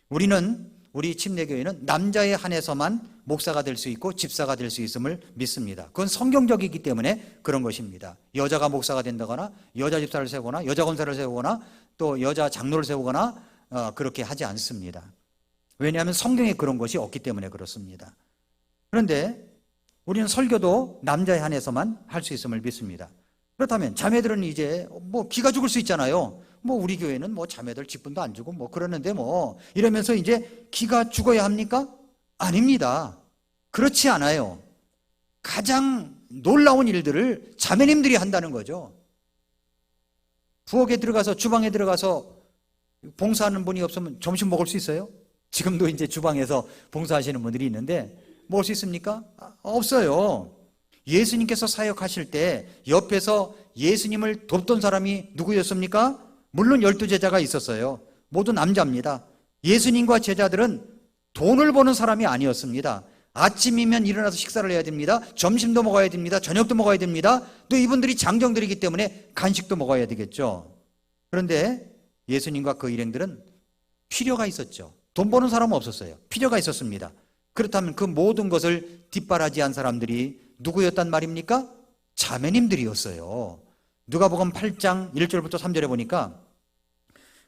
Speaker 1: 우리 침례교회는 남자에 한해서만 목사가 될 수 있고 집사가 될 수 있음을 믿습니다. 그건 성경적이기 때문에 그런 것입니다. 여자가 목사가 된다거나 여자 집사를 세우거나 여자 권사를 세우거나 또 여자 장로를 세우거나 그렇게 하지 않습니다. 왜냐하면 성경에 그런 것이 없기 때문에 그렇습니다. 그런데 우리는 설교도 남자에 한해서만 할 수 있음을 믿습니다. 그렇다면 자매들은 이제 뭐 기가 죽을 수 있잖아요. 뭐 우리 교회는 뭐 자매들 직분도 안 주고 뭐 그러는데 뭐 이러면서 이제 기가 죽어야 합니까? 아닙니다. 그렇지 않아요. 가장 놀라운 일들을 자매님들이 한다는 거죠. 부엌에 들어가서 주방에 들어가서 봉사하는 분이 없으면 점심 먹을 수 있어요? 지금도 이제 주방에서 봉사하시는 분들이 있는데 먹을 수 있습니까? 없어요. 예수님께서 사역하실 때 옆에서 예수님을 돕던 사람이 누구였습니까? 물론 12제자가 있었어요. 모두 남자입니다. 예수님과 제자들은 돈을 버는 사람이 아니었습니다. 아침이면 일어나서 식사를 해야 됩니다. 점심도 먹어야 됩니다. 저녁도 먹어야 됩니다. 또 이분들이 장정들이기 때문에 간식도 먹어야 되겠죠. 그런데 예수님과 그 일행들은 필요가 있었죠. 돈 버는 사람은 없었어요. 필요가 있었습니다. 그렇다면 그 모든 것을 뒷바라지한 사람들이 누구였단 말입니까? 자매님들이었어요. 누가복음 8장 1절부터 3절에 보니까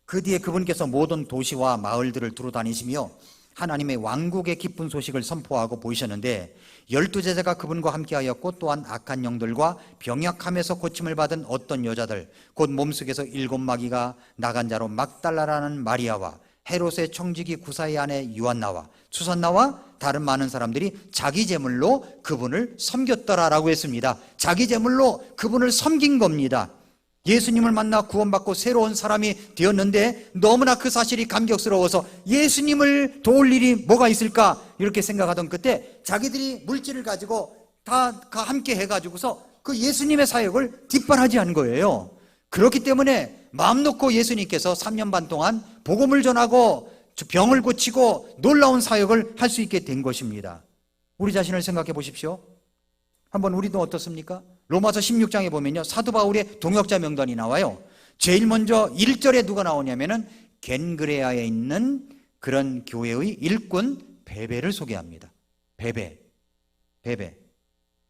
Speaker 1: 그 뒤에 그분께서 모든 도시와 마을들을 두루 다니시며 하나님의 왕국의 기쁜 소식을 선포하고 보이셨는데 12제자가 그분과 함께하였고 또한 악한 영들과 병약함에서 고침을 받은 어떤 여자들 곧 몸속에서 7마귀가 나간 자로 막달라라는 마리아와 헤롯의 청지기 구사의 아내 유한나와 수산나와 다른 많은 사람들이 자기 제물로 그분을 섬겼더라라고 했습니다. 자기 제물로 그분을 섬긴 겁니다. 예수님을 만나 구원받고 새로운 사람이 되었는데 너무나 그 사실이 감격스러워서 예수님을 도울 일이 뭐가 있을까 이렇게 생각하던 그때 자기들이 물질을 가지고 다 함께 해가지고서 그 예수님의 사역을 뒷바라지한 거예요. 그렇기 때문에 마음 놓고 예수님께서 3년 반 동안 복음을 전하고 병을 고치고 놀라운 사역을 할 수 있게 된 것입니다. 우리 자신을 생각해 보십시오. 한번 우리도 어떻습니까? 로마서 16장에 보면요, 사도 바울의 동역자 명단이 나와요. 제일 먼저 1절에 누가 나오냐면은 겐그레아에 있는 그런 교회의 일꾼 베베를 소개합니다. 베베.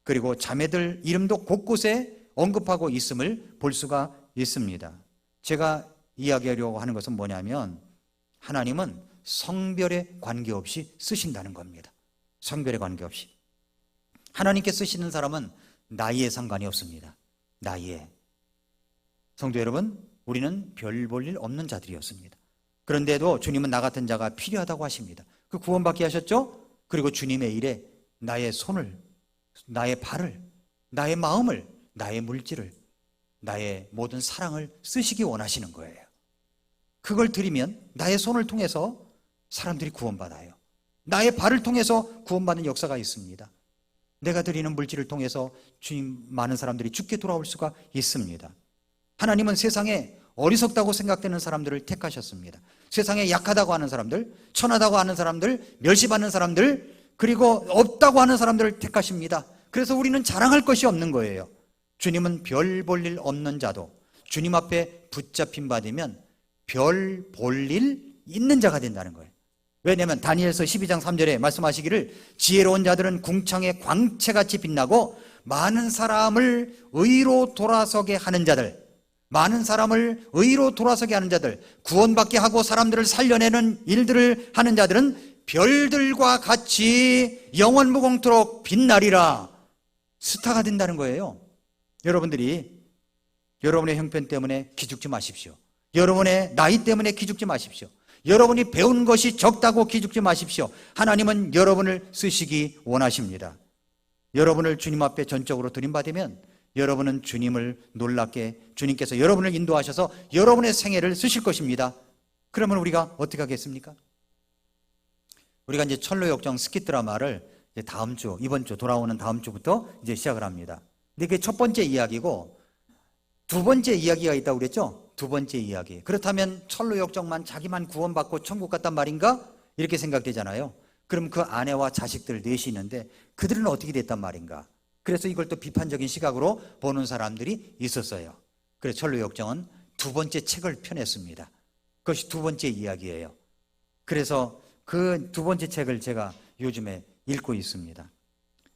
Speaker 1: 그리고 자매들 이름도 곳곳에 언급하고 있음을 볼 수가 있습니다. 제가 이야기하려고 하는 것은 뭐냐면 하나님은 성별에 관계없이 쓰신다는 겁니다. 성별에 관계없이. 하나님께 쓰시는 사람은 나이에 상관이 없습니다. 나이에. 성도 여러분, 우리는 별 볼 일 없는 자들이었습니다. 그런데도 주님은 나 같은 자가 필요하다고 하십니다. 그 구원받게 하셨죠? 그리고 주님의 일에 나의 손을, 나의 발을, 나의 마음을, 나의 물질을, 나의 모든 사랑을 쓰시기 원하시는 거예요. 그걸 드리면 나의 손을 통해서 사람들이 구원받아요. 나의 발을 통해서 구원받는 역사가 있습니다. 내가 드리는 물질을 통해서 주님 많은 사람들이 죽게 돌아올 수가 있습니다. 하나님은 세상에 어리석다고 생각되는 사람들을 택하셨습니다. 세상에 약하다고 하는 사람들, 천하다고 하는 사람들, 멸시받는 사람들, 그리고 없다고 하는 사람들을 택하십니다. 그래서 우리는 자랑할 것이 없는 거예요. 주님은 별 볼 일 없는 자도 주님 앞에 붙잡힌 바 되면 별 볼 일 있는 자가 된다는 거예요. 왜냐하면 다니엘서 12장 3절에 말씀하시기를 지혜로운 자들은 궁창의 광채같이 빛나고 많은 사람을 의로 돌아서게 하는 자들, 많은 사람을 의로 돌아서게 하는 자들, 구원받게 하고 사람들을 살려내는 일들을 하는 자들은 별들과 같이 영원무궁토록 빛나리라. 스타가 된다는 거예요. 여러분들이 여러분의 형편 때문에 기죽지 마십시오. 여러분의 나이 때문에 기죽지 마십시오. 여러분이 배운 것이 적다고 기죽지 마십시오. 하나님은 여러분을 쓰시기 원하십니다. 여러분을 주님 앞에 전적으로 드림받으면 여러분은 주님을 놀랍게, 주님께서 여러분을 인도하셔서 여러분의 생애를 쓰실 것입니다. 그러면 우리가 어떻게 하겠습니까? 우리가 이제 철로역정 스킷 드라마를 이제 다음 주, 이번 주 돌아오는 다음 주부터 이제 시작을 합니다. 근데 그게 첫 번째 이야기고, 두 번째 이야기가 있다고 그랬죠? 두 번째 이야기. 그렇다면 철로역정만 자기만 구원받고 천국 갔단 말인가? 이렇게 생각되잖아요. 그럼 그 아내와 자식들 넷이 있는데 그들은 어떻게 됐단 말인가? 그래서 이걸 또 비판적인 시각으로 보는 사람들이 있었어요. 그래서 철로역정은 두 번째 책을 펴냈습니다. 그것이 두 번째 이야기예요. 그래서 그 두 번째 책을 제가 요즘에 읽고 있습니다.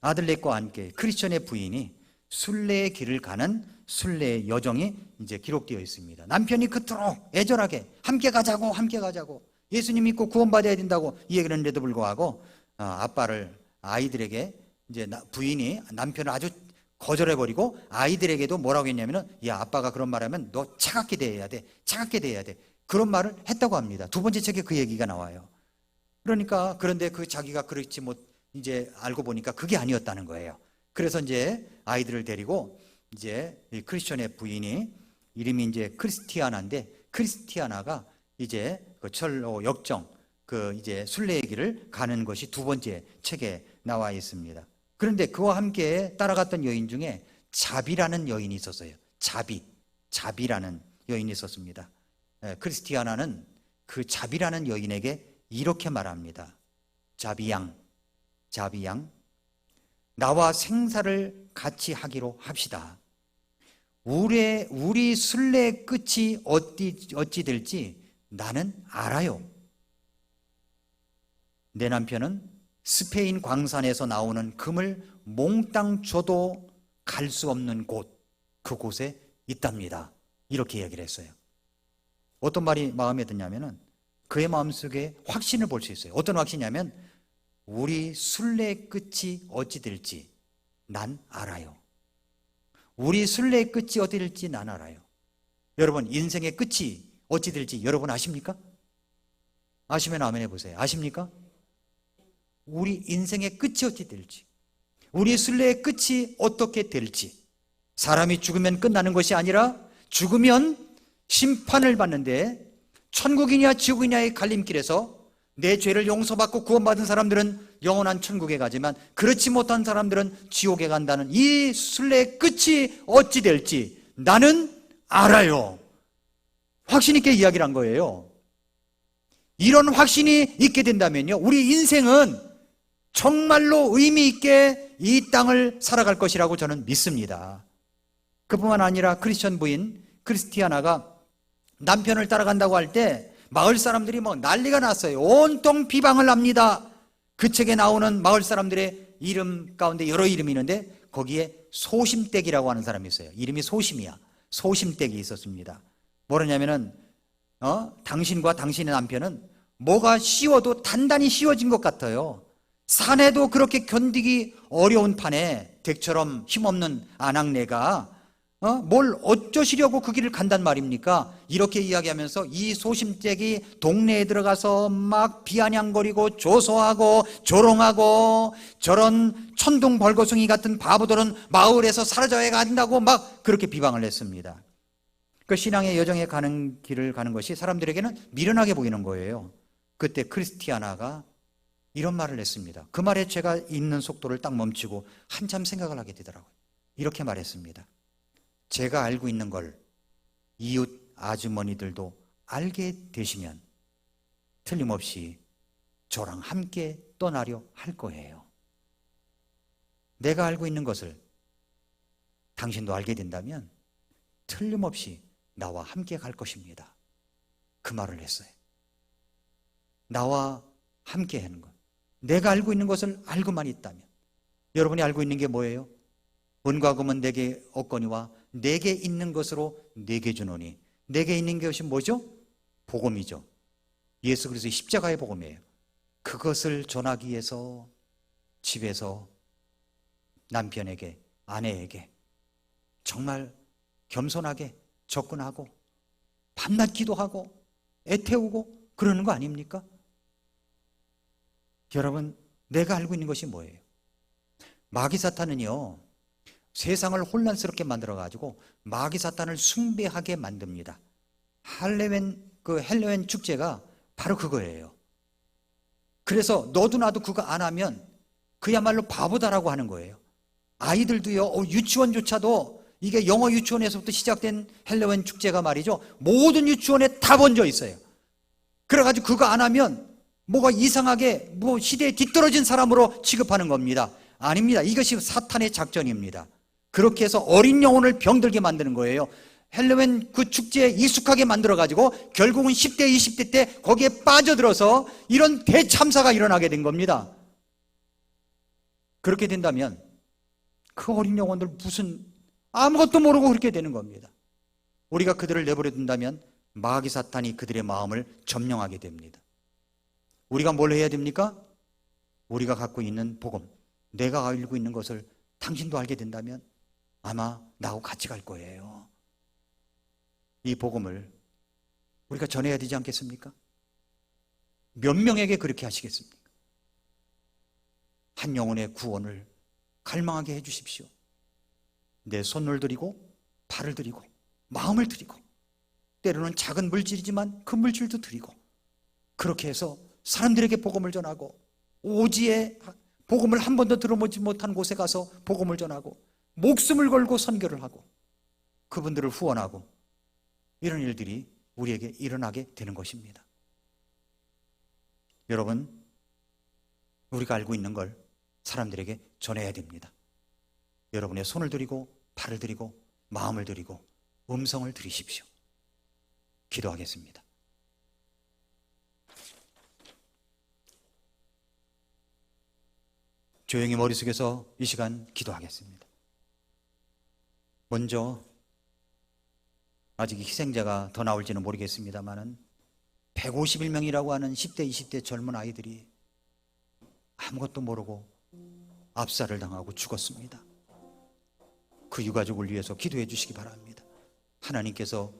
Speaker 1: 아들넷과 함께 크리스천의 부인이 순례의 길을 가는 순례의 여정이 이제 기록되어 있습니다. 남편이 그토록 애절하게 함께 가자고, 함께 가자고, 예수님 믿고 구원받아야 된다고 이 얘기를 했는데도 불구하고 아빠를 아이들에게 이제 부인이 남편을 아주 거절해버리고 아이들에게도 뭐라고 했냐면은, 야, 아빠가 그런 말하면 너 차갑게 대해야 돼, 차갑게 대해야 돼, 그런 말을 했다고 합니다. 두 번째 책에 그 얘기가 나와요. 그러니까 그런데 그 자기가 그렇지 못 이제 알고 보니까 그게 아니었다는 거예요. 그래서 이제 아이들을 데리고 이제 크리스천의 부인이 이름이 이제 크리스티아나인데, 크리스티아나가 이제 그 철로 역정 그 이제 순례의 길을 가는 것이 두 번째 책에 나와 있습니다. 그런데 그와 함께 따라갔던 여인 중에 자비라는 여인이 있었어요. 자비라는 여인이 있었습니다. 크리스티아나는 그 자비라는 여인에게 이렇게 말합니다. 자비양, 나와 생사를 같이 하기로 합시다. 우리 순례의 끝이 어찌 될지 나는 알아요. 내 남편은 스페인 광산에서 나오는 금을 몽땅 줘도 갈 수 없는 그곳에 있답니다. 이렇게 이야기를 했어요. 어떤 말이 마음에 드냐면은 그의 마음속에 확신을 볼 수 있어요. 어떤 확신이냐면, 우리 순례의 끝이 어찌 될지 난 알아요. 우리 순례의 끝이 어찌 될지 난 알아요. 여러분, 인생의 끝이 어찌 될지 여러분 아십니까? 아시면 아멘 해보세요. 아십니까? 우리 인생의 끝이 어찌 될지, 우리 순례의 끝이 어떻게 될지. 사람이 죽으면 끝나는 것이 아니라 죽으면 심판을 받는데, 천국이냐 지옥이냐의 갈림길에서 내 죄를 용서받고 구원받은 사람들은 영원한 천국에 가지만 그렇지 못한 사람들은 지옥에 간다는 이 순례의 끝이 어찌 될지 나는 알아요. 확신 있게 이야기를 한 거예요. 이런 확신이 있게 된다면요, 우리 인생은 정말로 의미 있게 이 땅을 살아갈 것이라고 저는 믿습니다. 그뿐만 아니라 크리스천 부인 크리스티아나가 남편을 따라간다고 할 때 마을 사람들이 뭐 난리가 났어요. 온통 비방을 합니다. 그 책에 나오는 마을 사람들의 이름 가운데 여러 이름이 있는데 거기에 소심댁이라고 하는 사람이 있어요. 이름이 소심이야. 소심댁이 있었습니다. 뭐냐면은 당신과 당신의 남편은 뭐가 쉬워도 단단히 쉬워진 것 같아요. 산에도 그렇게 견디기 어려운 판에 댁처럼 힘없는 아낙네가 뭘 어쩌시려고 그 길을 간단 말입니까? 이렇게 이야기하면서 이 소심댁이 동네에 들어가서 막 비아냥거리고 조소하고 조롱하고, 저런 천둥벌거숭이 같은 바보들은 마을에서 사라져야 간다고 막 그렇게 비방을 했습니다. 그 신앙의 여정에 가는 길을 가는 것이 사람들에게는 미련하게 보이는 거예요. 그때 크리스티아나가 이런 말을 했습니다. 그 말에 제가 읽는 속도를 딱 멈추고 한참 생각을 하게 되더라고요. 이렇게 말했습니다. 제가 알고 있는 걸 이웃 아주머니들도 알게 되시면 틀림없이 저랑 함께 떠나려 할 거예요. 내가 알고 있는 것을 당신도 알게 된다면 틀림없이 나와 함께 갈 것입니다. 그 말을 했어요. 나와 함께 하는 것. 내가 알고 있는 것을 알고만 있다면. 여러분이 알고 있는 게 뭐예요? 은과 금은 내게 없거니와 내게 있는 것으로 내게 주노니. 내게 있는 것이 뭐죠? 복음이죠. 예수 그리스도의 십자가의 복음이에요. 그것을 전하기 위해서 집에서 남편에게, 아내에게 정말 겸손하게 접근하고 밤낮 기도하고 애태우고 그러는 거 아닙니까? 여러분, 내가 알고 있는 것이 뭐예요? 마귀 사탄은요, 세상을 혼란스럽게 만들어가지고 마귀 사탄을 숭배하게 만듭니다. 헬로윈 축제가 바로 그거예요. 그래서 너도 나도 그거 안 하면 그야말로 바보다라고 하는 거예요. 아이들도요, 유치원조차도 이게 영어 유치원에서부터 시작된 헬로윈 축제가 말이죠, 모든 유치원에 다 번져 있어요. 그래가지고 그거 안 하면 뭐가 이상하게 시대에 뒤떨어진 사람으로 취급하는 겁니다. 아닙니다. 이것이 사탄의 작전입니다. 그렇게 해서 어린 영혼을 병들게 만드는 거예요. 헬로윈 그 축제에 익숙하게 만들어가지고 결국은 10대, 20대 때 거기에 빠져들어서 이런 대참사가 일어나게 된 겁니다. 그렇게 된다면 그 어린 영혼들 무슨 아무것도 모르고 그렇게 되는 겁니다. 우리가 그들을 내버려 둔다면 마귀 사탄이 그들의 마음을 점령하게 됩니다. 우리가 뭘 해야 됩니까? 우리가 갖고 있는 복음, 내가 알고 있는 것을 당신도 알게 된다면 아마 나하고 같이 갈 거예요. 이 복음을 우리가 전해야 되지 않겠습니까? 몇 명에게 그렇게 하시겠습니까? 한 영혼의 구원을 갈망하게 해주십시오. 내 손을 들이고 발을 들이고 마음을 들이고 때로는 작은 물질이지만 큰 물질도 드리고 그렇게 해서 사람들에게 복음을 전하고 오지에 복음을 한 번도 들어보지 못한 곳에 가서 복음을 전하고 목숨을 걸고 선교를 하고 그분들을 후원하고 이런 일들이 우리에게 일어나게 되는 것입니다. 여러분, 우리가 알고 있는 걸 사람들에게 전해야 됩니다. 여러분의 손을 들이고 발을 들이고 마음을 들이고 음성을 들이십시오. 기도하겠습니다. 조용히 머릿속에서 이 시간 기도하겠습니다. 먼저 아직 희생자가 더 나올지는 모르겠습니다만은 151명이라고 하는 10대, 20대 젊은 아이들이 아무것도 모르고 압살을 당하고 죽었습니다. 그 유가족을 위해서 기도해 주시기 바랍니다. 하나님께서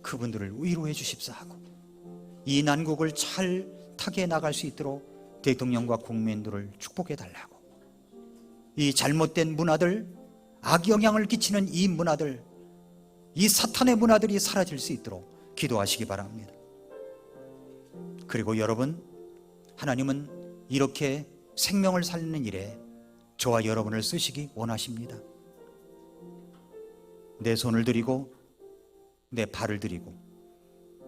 Speaker 1: 그분들을 위로해 주십사하고 이 난국을 잘 타게 나갈 수 있도록 대통령과 국민들을 축복해 달라고, 이 잘못된 문화들, 악영향을 끼치는 이 문화들, 이 사탄의 문화들이 사라질 수 있도록 기도하시기 바랍니다. 그리고 여러분, 하나님은 이렇게 생명을 살리는 일에 저와 여러분을 쓰시기 원하십니다. 내 손을 들이고 내 발을 들이고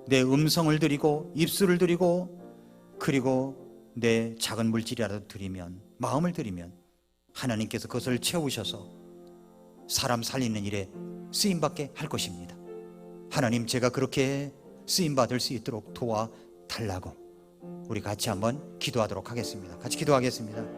Speaker 1: 내 음성을 들이고 입술을 들이고 그리고 내 작은 물질이라도 드리면, 마음을 드리면 하나님께서 그것을 채우셔서 사람 살리는 일에 쓰임받게 할 것입니다. 하나님, 제가 그렇게 쓰임받을 수 있도록 도와달라고 우리 같이 한번 기도하도록 하겠습니다. 같이 기도하겠습니다.